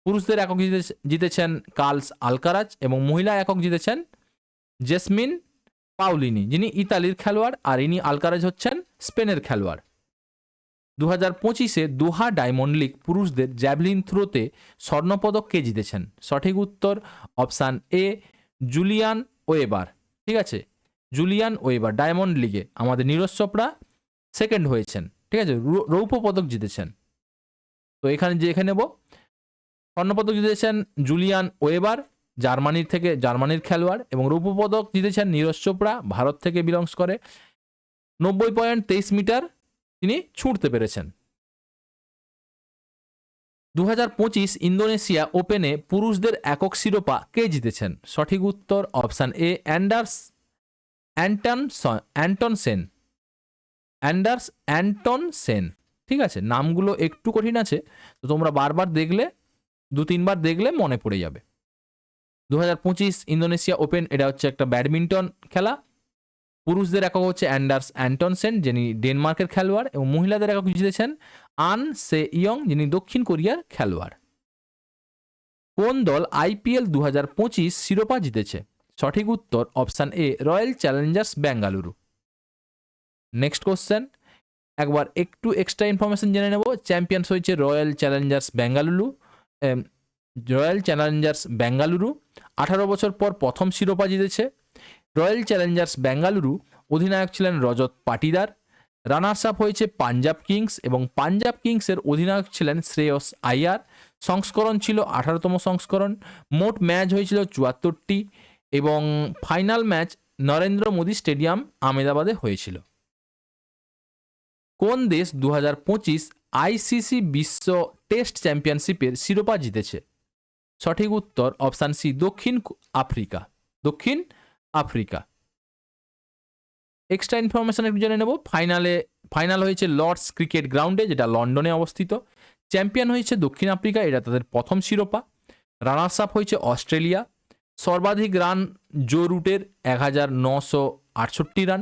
A: পুরুষদের একক জিতেছেন কার্লস আলকারাজ এবং মহিলা একক জিতেছেন জেসমিন পাউলিনি, যিনি ইতালির খেলোয়াড়, আর ইনি আলকারাজ হচ্ছেন স্পেনের খেলোয়াড়। 2025-এ দোহা ডায়মন্ড লিগ পুরুষদের জ্যাভলিন থ্রোতে স্বর্ণপদক কে জিতেছেন? সঠিক উত্তর অপশান এ জুলিয়ান ওয়েবার। ঠিক আছে, জুলিয়ান ওয়েবার। ডায়মন্ড লিগে আমাদের নীরজ চোপড়া সেকেন্ড হয়েছেন। ঠিক আছে, রৌপ্য পদক জিতেছেন। তো এখানে নেব, স্বর্ণপদক জিতেছেন জুলিয়ান ওয়েবার, জার্মানির খেলোয়াড়, এবং রৌপ্য পদক জিতেছেন নীরজ চোপড়া, ভারত থেকে বিলংস করে। 90.23 মিটার তিনি ছুটতে পেরেছেন। 2025 ইন্দোনেশিয়া ওপেনে পুরুষদের একক শিরোপা কে জিতেছেন? সঠিক উত্তর অপশান এ অ্যান্টন সেন। ঠিক আছে, নামগুলো একটু কঠিন আছে, তো তোমরা বারবার দেখলে, 2-3 বার দেখলে মনে পড়ে যাবে। 2025 ইন্দোনেশিয়া ওপেন, এটা হচ্ছে একটা ব্যাডমিন্টন খেলা। পুরুষদের একক হচ্ছে অ্যান্টনসেন, যিনি ডেনমার্কের খেলোয়াড়, এবং মহিলাদের একক জিতেছেন আন সে ইয়ং, যিনি দক্ষিণ কোরিয়ার খেলোয়াড়। কোন দল আইপিএল 2025 শিরোপা জিতেছে? সঠিক উত্তর অপশান এ royal Challengers Bengaluru. Next question, একবার একটু এক্সট্রা ইনফরমেশন জেনে নেব। চ্যাম্পিয়ন্স হয়েছে রয়্যাল চ্যালেঞ্জার্স বেঙ্গালুরু। 18 বছর পর প্রথম শিরোপা জিতেছে। রয়্যাল চ্যালেঞ্জার্স বেঙ্গালুরু অধিনায়ক ছিলেন রজত পাটিদার। রানার্স আপ হয়েছে পাঞ্জাব কিংস এবং পাঞ্জাব কিংসের অধিনায়ক ছিলেন শ্রেয়স আইয়ার। সংস্করণ ছিল 18তম সংস্করণ। মোট ম্যাচ হয়েছিল 74টি এবং final match Narendra Modi stadium আহমেদাবাদে হয়েছিল। কোন দেশ 2025 আইসিসি বিশ্ব টেস্ট চ্যাম্পিয়নশিপের শিরোপা জিতেছে? সঠিক উত্তর অপশান সি, দক্ষিণ আফ্রিকা। দক্ষিণ আফ্রিকা। এক্সট্রা ইনফরমেশন একটু জেনে নেব। ফাইনাল হয়েছে লর্ডস ক্রিকেট গ্রাউন্ডে, যেটা লন্ডনে অবস্থিত। চ্যাম্পিয়ন হয়েছে দক্ষিণ আফ্রিকা, এটা তাদের প্রথম শিরোপা। রানার্স আপ হয়েছে অস্ট্রেলিয়া। সর্বাধিক রান জো রুটের 1968 রান,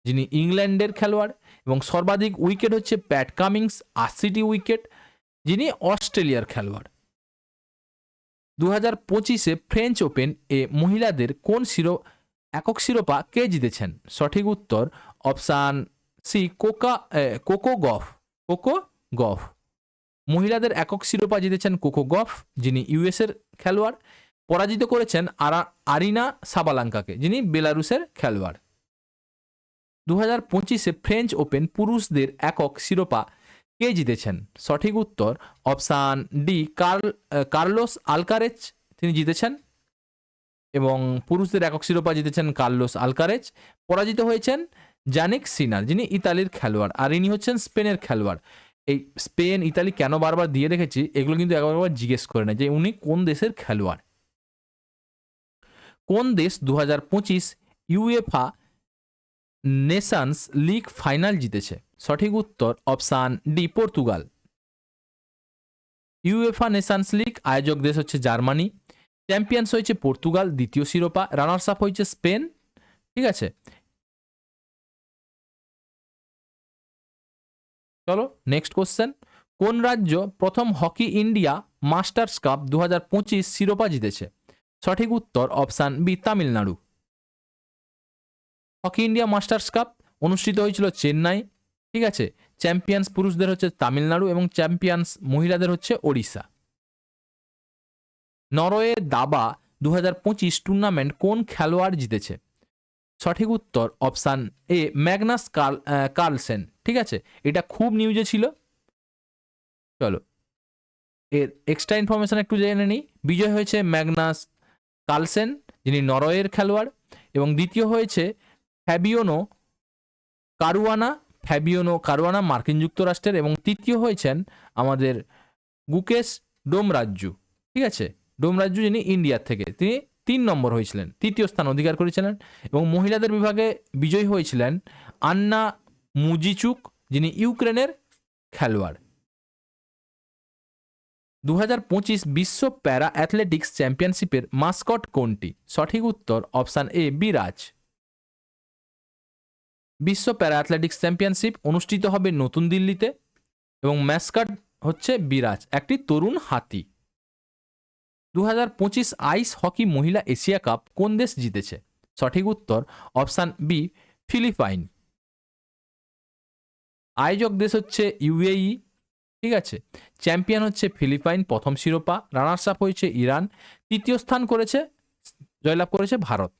A: যিনি ইংল্যান্ডের খেলোয়াড়। এবং সর্বাধিক উইকেট হচ্ছে প্যাট কামিংস, 80টি উইকেট, যিনি অস্ট্রেলিয়ার খেলোয়াড়। 2025 ফ্রেঞ্চ ওপেন এ মহিলাদের কোন একক শিরোপা কে জিতেছেন? সঠিক উত্তর অপশান সি, কোকো গফ। মহিলাদের একক শিরোপা জিতেছেন কোকো গফ, যিনি ইউএসের খেলোয়াড়। পরাজিত করেছেন আরিনা সাবালাঙ্কাকে, যিনি বেলারুসের খেলোয়াড়। 2025 ফ্রেঞ্চ ওপেন পুরুষদের একক শিরোপা কে জিতেছেন? সঠিক উত্তর অপশান ডি, কার্লোস আলকারেজ, তিনি জিতেছেন। এবং পুরুষদের একক শিরোপা জিতেছেন কার্লোস আলকারেজ। পরাজিত হয়েছেন জানিক সিনার, যিনি ইতালির খেলোয়াড়, আর ইনি হচ্ছেন স্পেনের খেলোয়াড়। এই স্পেন ইতালি কেন বারবার দিয়ে রেখেছি, এগুলো কিন্তু একবার জিজ্ঞেস করে না যে উনি কোন দেশের খেলোয়াড়। কোন দেশ 2025 ইউএফা নেশনস লিগ ফাইনাল জিতেছে? সঠিক উত্তর option D, Portugal. UEFA Nations league আয়োজক দেশ হচ্ছে জার্মানি। চ্যাম্পিয়ন্স হয়েছে পর্তুগাল, দ্বিতীয় শিরোপা। রানার্স আপ হয়েছে স্পেন। ঠিক আছে, চলো নেক্সট কোশ্চেন। কোন রাজ্য প্রথম হকি ইন্ডিয়া মাস্টার্স কাপ 2025 শিরোপা জিতেছে? সঠিক উত্তর option B, Tamil Nadu. Hockey India masters cup অনুষ্ঠিত হয়েছিল চেন্নাই। ঠিক আছে, চ্যাম্পিয়ন্স পুরুষদের হচ্ছে তামিলনাড়ু এবং চ্যাম্পিয়ন্স মহিলাদের হচ্ছে ওড়িশা। নরওয়ে দাবা 2025 টুর্নামেন্ট কোন খেলোয়াড় জিতেছে? সঠিক উত্তর অপশান এ, ম্যাগনাস কার্লসেন। ঠিক আছে, এটা খুব নিউজে ছিল। চলো এর এক্সট্রা ইনফরমেশন একটু জেনে নিই। বিজয় হয়েছে ম্যাগনাস কার্লসেন, যিনি নরওয়ের খেলোয়াড়। এবং দ্বিতীয় হয়েছে ফ্যাবিয়ানো কারুয়ানা মার্কিন যুক্তরাষ্ট্রের। এবং তৃতীয় হয়েছেন আমাদের গুকেশ ডোমরাজ্জু। ঠিক আছে, ডোমরাজ্জু যিনি ইন্ডিয়ার থেকে, তিনি 3 নম্বর হয়েছিলেন, তৃতীয় স্থান অধিকার করেছিলেন। এবং মহিলাদের বিভাগে বিজয়ী হয়েছিলেন আন্না মুজিচুক, যিনি ইউক্রেনের খেলোয়াড়। 2025 বিশ্ব প্যারা অ্যাথলেটিক্স চ্যাম্পিয়নশিপের মাস্কট কোনটি? সঠিক উত্তর অপশান এ, বিরাজ। বিশ্ব প্যারা অ্যাথলেটিক্স চ্যাম্পিয়নশিপ অনুষ্ঠিত হবে নতুন দিল্লিতে এবং ম্যাসকট হচ্ছে বিরাজ, একটি তরুণ হাতি। 2025 আইস হকি মহিলা এশিয়া কাপ কোন দেশ জিতেছে? সঠিক উত্তর অপশান বি, ফিলিপাইন। আয়োজক দেশ হচ্ছে ইউএই। ঠিক আছে, চ্যাম্পিয়ন হচ্ছে ফিলিপাইন, প্রথম শিরোপা। রানার্স আপ হয়েছে ইরান, তৃতীয় স্থান জয়লাভ করেছে ভারত।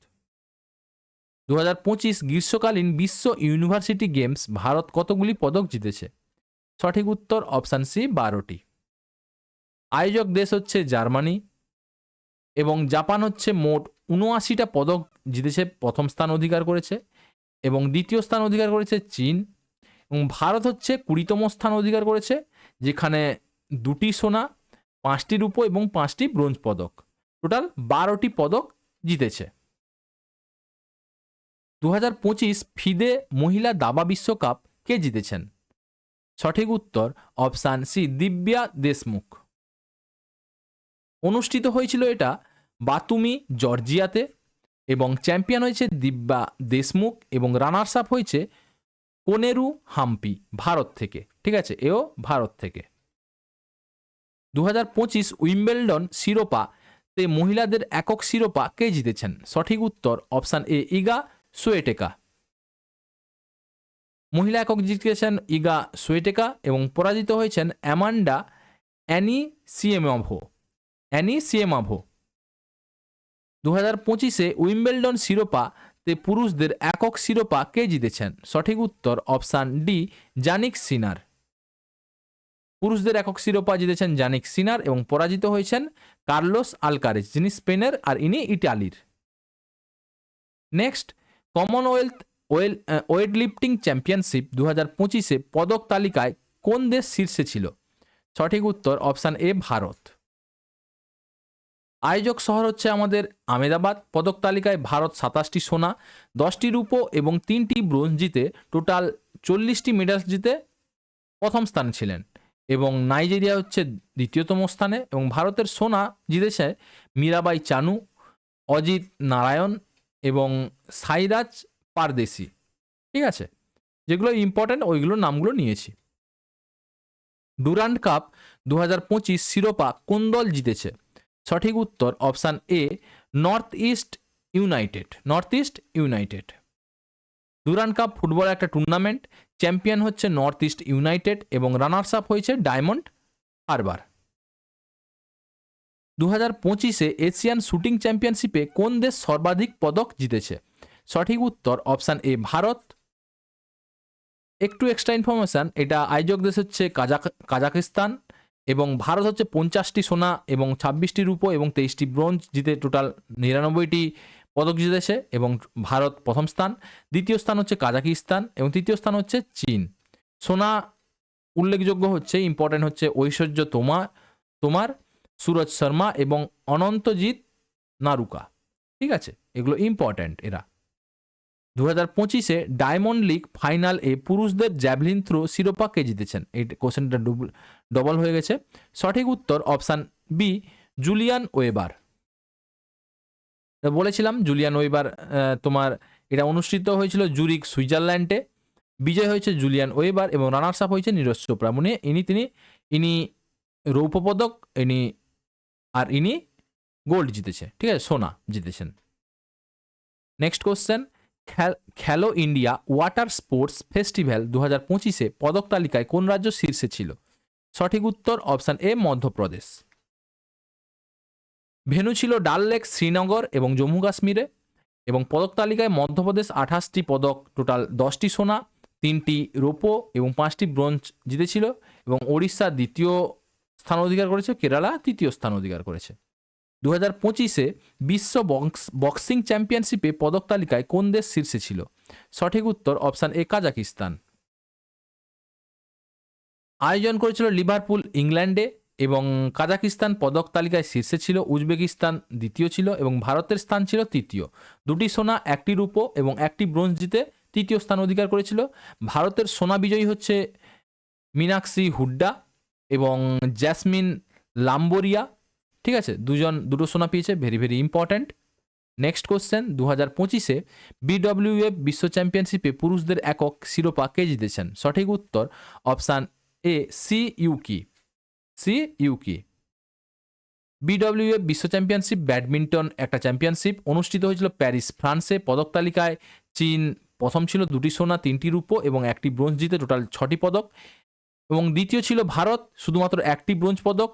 A: 2025 গ্রীষ্মকালীন বিশ্ব ইউনিভার্সিটি গেমস ভারত কতগুলি পদক জিতেছে? সঠিক উত্তর অপশান সি, 12টি। আয়োজক দেশ হচ্ছে জার্মানি এবং জাপান হচ্ছে মোট 79টা পদক জিতেছে, প্রথম স্থান অধিকার করেছে। এবং দ্বিতীয় স্থান অধিকার করেছে চীন। এবং ভারত হচ্ছে 20তম স্থান অধিকার করেছে, যেখানে 2টি সোনা, 5টি রূপো এবং 5টি ব্রোঞ্জ পদক, টোটাল 12টি পদক জিতেছে। 2025 ফিদে মহিলা দাবা বিশ্বকাপ কে জিতেছেন? সঠিক উত্তর অপশান সি, দিব্যা দেশমুখ। অনুষ্ঠিত হয়েছিল এটা বাতুমি, জর্জিয়াতে। এবং চ্যাম্পিয়ন হয়েছে দিব্যা দেশমুখ এবং রানার্স আপ হয়েছে কোনেরু হাম্পি, ভারত থেকে। ঠিক আছে, এও ভারত থেকে। 2025 উইম্বেলডন শিরোপা তে মহিলাদের একক শিরোপা কে জিতেছেন? সঠিক উত্তর অপশান এ, ইগা সুয়েটেকা। মহিলা একক জিতেছেন ইগা সুয়েটেকা এবং পরাজিত হয়েছেন অ্যামান্ডা অ্যানিসিয়েমাভো। 2025 উইম্বেলডন শিরোপা তে পুরুষদের একক শিরোপা কে জিতেছেন? সঠিক উত্তর অপশান ডি, জানিক সিনার। পুরুষদের একক শিরোপা জিতেছেন জানিক সিনার এবং পরাজিত হয়েছেন কার্লোস আলকারেজ, যিনি স্পেনের আর ইনি ইটালির। Next, Commonwealth weightlifting championship 2025-এ পদক তালিকায় কোন দেশ শীর্ষে ছিল? সঠিক উত্তর অপশান এ, ভারত। আয়োজক শহর হচ্ছে আমাদের আহমেদাবাদ। পদক তালিকায় ভারত 27টি সোনা, 10টি রূপো এবং 3টি ব্রোঞ্জ জিতে টোটাল 40টি মেডাল জিতে প্রথম স্থানে ছিলেন এবং নাইজেরিয়া হচ্ছে দ্বিতীয়তম স্থানে এবং ভারতের সোনা জিতেছে মীরাবাই চানু, অজিত নারায়ণ এবং সাইরাজ পারদেশি। ঠিক আছে, যেগুলো ইম্পর্টেন্ট ওইগুলোর নামগুলো নিয়েছি। ডুরান্ড কাপ 2025 শিরোপা কোন দল জিতেছে? সঠিক উত্তর অপশান এ, north east United. Durand cup football একটা টুর্নামেন্ট, চ্যাম্পিয়ন হচ্ছে নর্থ ইস্ট ইউনাইটেড এবং রানার্স আপ হয়েছে ডায়মন্ড হারবার। 2025-এ এশিয়ান শুটিং চ্যাম্পিয়নশিপে কোন দেশ সর্বাধিক পদক জিতেছে? সঠিক উত্তর অপশান এ, ভারত। একটু এক্সট্রা ইনফরমেশান, এটা আয়োজক দেশ হচ্ছে কাজাকিস্তান এবং ভারত হচ্ছে 50টি সোনা এবং 26টি রূপো এবং 23টি ব্রোঞ্জ জিতে টোটাল 99টি পদক জিতেছে এবং ভারত প্রথম স্থান, দ্বিতীয় স্থান হচ্ছে কাজাকিস্তান এবং তৃতীয় স্থান হচ্ছে চীন। সোনা উল্লেখযোগ্য হচ্ছে, ইম্পর্টেন্ট হচ্ছে ঐশ্বর্য তোমার, সুরজ শর্মা এবং অনন্তজিৎ নারুকা। ঠিক আছে, এগুলো ইম্পর্টেন্ট। এরা 2025-এ ডায়মন্ড লিগ ফাইনাল এ পুরুষদের জ্যাভলিন থ্রো শিরোপা কে জিতেছেন? এই কোশ্চেনটা ডবল হয়ে গেছে। সঠিক উত্তর অপশান বি, জুলিয়ান ওয়েবার। বলেছিলাম জুলিয়ান ওয়েবার, তোমার এটা অনুষ্ঠিত হয়েছিল জুরিক, সুইজারল্যান্ডে। বিজয় হয়েছে জুলিয়ান ওয়েবার এবং রানার্স আপ হয়েছে নীরজ চোপড়া। মানে ইনি রৌপ্য পদক, ইনি গোল্ড জিতেছে। ঠিক আছে, সোনা জিতেছেন। নেক্সট কোশ্চেন, খেলো ইন্ডিয়া ওয়াটার স্পোর্টস ফেস্টিভ্যাল 2025-এ পদক তালিকায় কোন রাজ্য শীর্ষে ছিল? সঠিক উত্তর অপশান এ, মধ্যপ্রদেশ। ভেন্যু ছিল ডাল লেক, শ্রীনগর এবং জম্মু কাশ্মীরে এবং পদক তালিকায় মধ্যপ্রদেশ 28টি পদক, টোটাল 10টি সোনা, 3টি রৌপ্য এবং 5টি ব্রোঞ্জ জিতেছিল এবং ওড়িশা দ্বিতীয় স্থান অধিকার করেছে, কেরালা তৃতীয় স্থান অধিকার করেছে। 2025-এ বিশ্ব বক্সিং চ্যাম্পিয়নশিপে পদক তালিকায় কোন দেশ শীর্ষে ছিল? সঠিক উত্তর অপশান এ, কাজাকিস্তান। আয়োজন করেছিল লিভারপুল, ইংল্যান্ডে এবং কাজাকিস্তান পদক তালিকায় শীর্ষে ছিল, উজবেকিস্তান দ্বিতীয় ছিল এবং ভারতের স্থান ছিল তৃতীয়। 2টি সোনা, 1টি রূপো এবং 1টি ব্রোঞ্জ জিতে তৃতীয় স্থান অধিকার করেছিল। ভারতের সোনা বিজয়ী হচ্ছে মীনাক্ষী হুড্ডা এবং জ্যাসমিন লাম্বোরিয়া। ঠিক আছে, দুটো সোনা পেয়েছে, very very important. Next question, 2025-এ বিডব্লিউএফ বিশ্ব চ্যাম্পিয়নশিপে পুরুষদের একক শিরোপা কে জিতেছেন? সঠিক উত্তর option A, Shi Yuqi. BWF বিশ্ব চ্যাম্পিয়নশিপ ব্যাডমিন্টন একটা চ্যাম্পিয়নশিপ অনুষ্ঠিত হয়েছিল প্যারিস, ফ্রান্সে। পদক তালিকায় চীন প্রথম ছিল, 2টি সোনা, 3টি রূপো এবং 1টি ব্রোঞ্জ জিতে টোটাল 6টি পদক এবং দ্বিতীয় ছিল ভারত, শুধুমাত্র 1টি ব্রোঞ্জ পদক।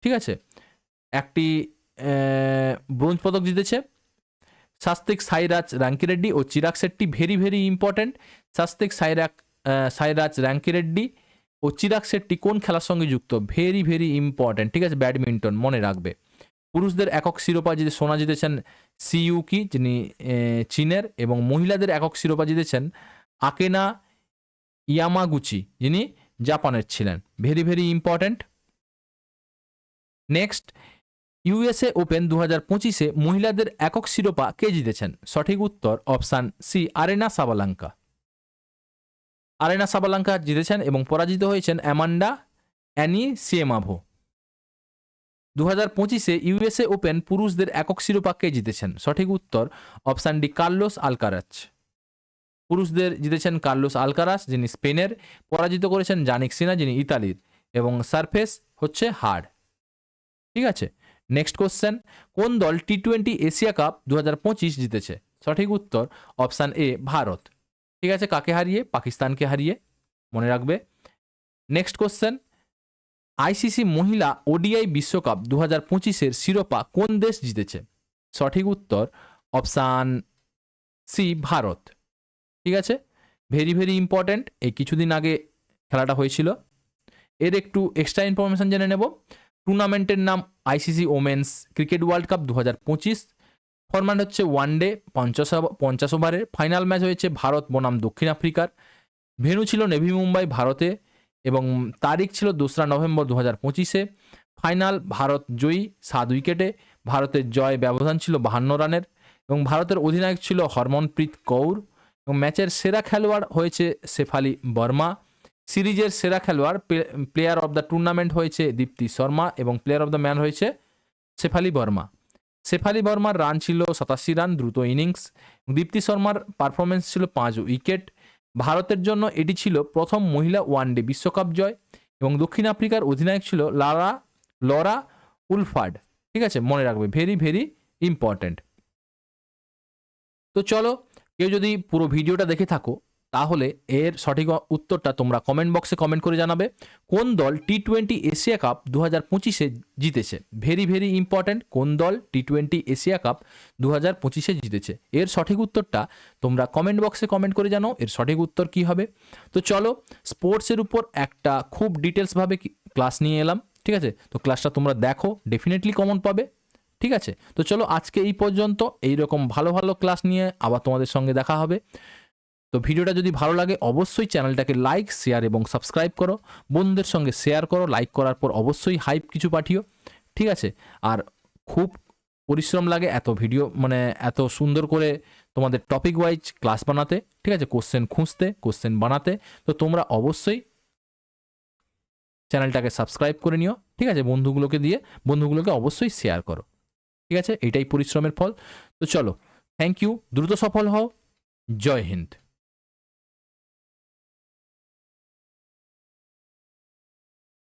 A: ঠিক আছে, 1টি ব্রোঞ্জ পদক জিতেছে। সাত্ত্বিক সাইরাজ রাঙ্কিরেড্ডি ও Chirag Shetty, very very important. Satwik Sairaj Rankireddy ও চিরাগ শেট্টি কোন খেলার সঙ্গে যুক্ত? Very very important. ঠিক আছে, ব্যাডমিন্টন মনে রাখবে। পুরুষদের একক শিরোপা জিতে সোনা জিতেছেন সিইউকি, যিনি চীনের, এবং মহিলাদের একক শিরোপা জিতেছেন আকেনা ইয়ামাগুচি, যিনি জাপানের ছিলেন। Very very important. Next, USA open 2025-এ মহিলাদের একক শিরোপা কে জিতেছেন? সঠিক উত্তর অপশান সি, আরেনা সাবালাঙ্কা জিতেছেন এবং পরাজিত হয়েছেন অ্যামান্ডা অ্যানিসিয়েমাভো। 2025-এ ইউএসএ ওপেন পুরুষদের একক শিরোপা কে জিতেছেন? সঠিক উত্তর অপশান ডি, কার্লোস আলকারাজ। পুরুষদের জিতেছেন কার্লোস আলকারাজ, যিনি স্পেনের, পরাজিত করেছেন জানিক সিনা, যিনি ইতালির, এবং সারফেস হচ্ছে হার্ড। ঠিক আছে, নেক্সট কোশ্চেন, কোন দল টি20 এশিয়া কাপ 2025 জিতেছে? সঠিক উত্তর অপশান এ, ভারত। ঠিক আছে, কাকে হারিয়ে? পাকিস্তানকে হারিয়ে, মনে রাখবে। নেক্সট কোশ্চেন, আইসিসি মহিলা ওডিআই বিশ্বকাপ 2025-এর শিরোপা কোন দেশ জিতেছে? সঠিক উত্তর অপশান সি ভারত। ঠিক আছে, ভেরি ভেরি ইম্পর্ট্যান্ট, এই কিছুদিন আগে খেলাটা হয়েছিল। এর একটু এক্সট্রা ইনফরমেশন জেনে নেব। টুর্নামেন্টের নাম ICC women's cricket world cup 2025। Format হচ্ছে ওয়ান ডে 50 ওভারের। ফাইনাল ম্যাচ হয়েছে ভারত বনাম দক্ষিণ আফ্রিকার। ভেন্যু ছিল নেভি মুম্বাই, ভারতে, এবং তারিখ ছিল 2রা নভেম্বর 2025-এ। ফাইনাল ভারত জয়ী 7 উইকেটে। ভারতের জয় ব্যবধান ছিল 52 রানের, এবং ভারতের অধিনায়ক ছিল হরমনপ্রীত কৌর, এবং ম্যাচের সেরা খেলোয়াড় হয়েছে শেফালি বর্মা। সিরিজের সেরা খেলোয়াড় প্লেয়ার অফ দ্য টুর্নামেন্ট হয়েছে দীপ্তি শর্মা, এবং প্লেয়ার অফ দ্য ম্যান হয়েছে শেফালি বর্মা। শেফালি বর্মার রান ছিল 87 রান, দ্রুত ইনিংস। দীপ্তি শর্মার পারফরমেন্স ছিল 5 উইকেট। ভারতের জন্য এটি ছিল প্রথম মহিলা ওয়ানডে বিশ্বকাপ জয়, এবং দক্ষিণ আফ্রিকার অধিনায়ক ছিল লরা উলফার্ড। ঠিক আছে, মনে রাখবে, ভেরি ভেরি ইম্পর্ট্যান্ট। তো চলো, কেউ যদি পুরো ভিডিওটা দেখে থাকো তাহলে এর সঠিক উত্তরটা তোমরা কমেন্ট বক্সে কমেন্ট করে জানাবে। কোন দল টি-20 এশিয়া কাপ 2025-এ জিতেছে? ভেরি ভেরি ইম্পর্ট্যান্ট, কোন দল টি-20 এশিয়া কাপ 2025-এ জিতেছে? এর সঠিক উত্তরটা তোমরা কমেন্ট বক্সে কমেন্ট করে জানো এর সঠিক উত্তর কি হবে। তো চলো, স্পোর্টসের উপর একটা খুব ডিটেলসভাবে ক্লাস নিয়ে এলাম। ঠিক আছে, তো ক্লাসটা তোমরা দেখো, ডেফিনেটলি কমন পাবে। ঠিক আছে, তো চলো আজকে এই পর্যন্ত। এইরকম ভালো ভালো ক্লাস নিয়ে আবার তোমাদের সঙ্গে দেখা হবে। তো ভিডিওটা যদি ভালো লাগে অবশ্যই চ্যানেলটাকে লাইক, শেয়ার এবং সাবস্ক্রাইব করো। বন্ধুদের সঙ্গে শেয়ার করো, লাইক করার পর অবশ্যই হাইপ কিছু পাঠিও। ঠিক আছে, আর খুব পরিশ্রম লাগে এত ভিডিও, মানে এত সুন্দর করে তোমাদের টপিক ওয়াইজ ক্লাস বানাতে। ঠিক আছে, কোশ্চেন খুঁজতে, কোশ্চেন বানাতে। তো তোমরা অবশ্যই চ্যানেলটাকে সাবস্ক্রাইব করে নিও। ঠিক আছে, বন্ধুগুলোকে অবশ্যই শেয়ার করো। ঠিক আছে, এটাই পরিশ্রমের ফল। তো চলো, থ্যাংক ইউ, দ্রুত সফল হও। জয় হিন্দ।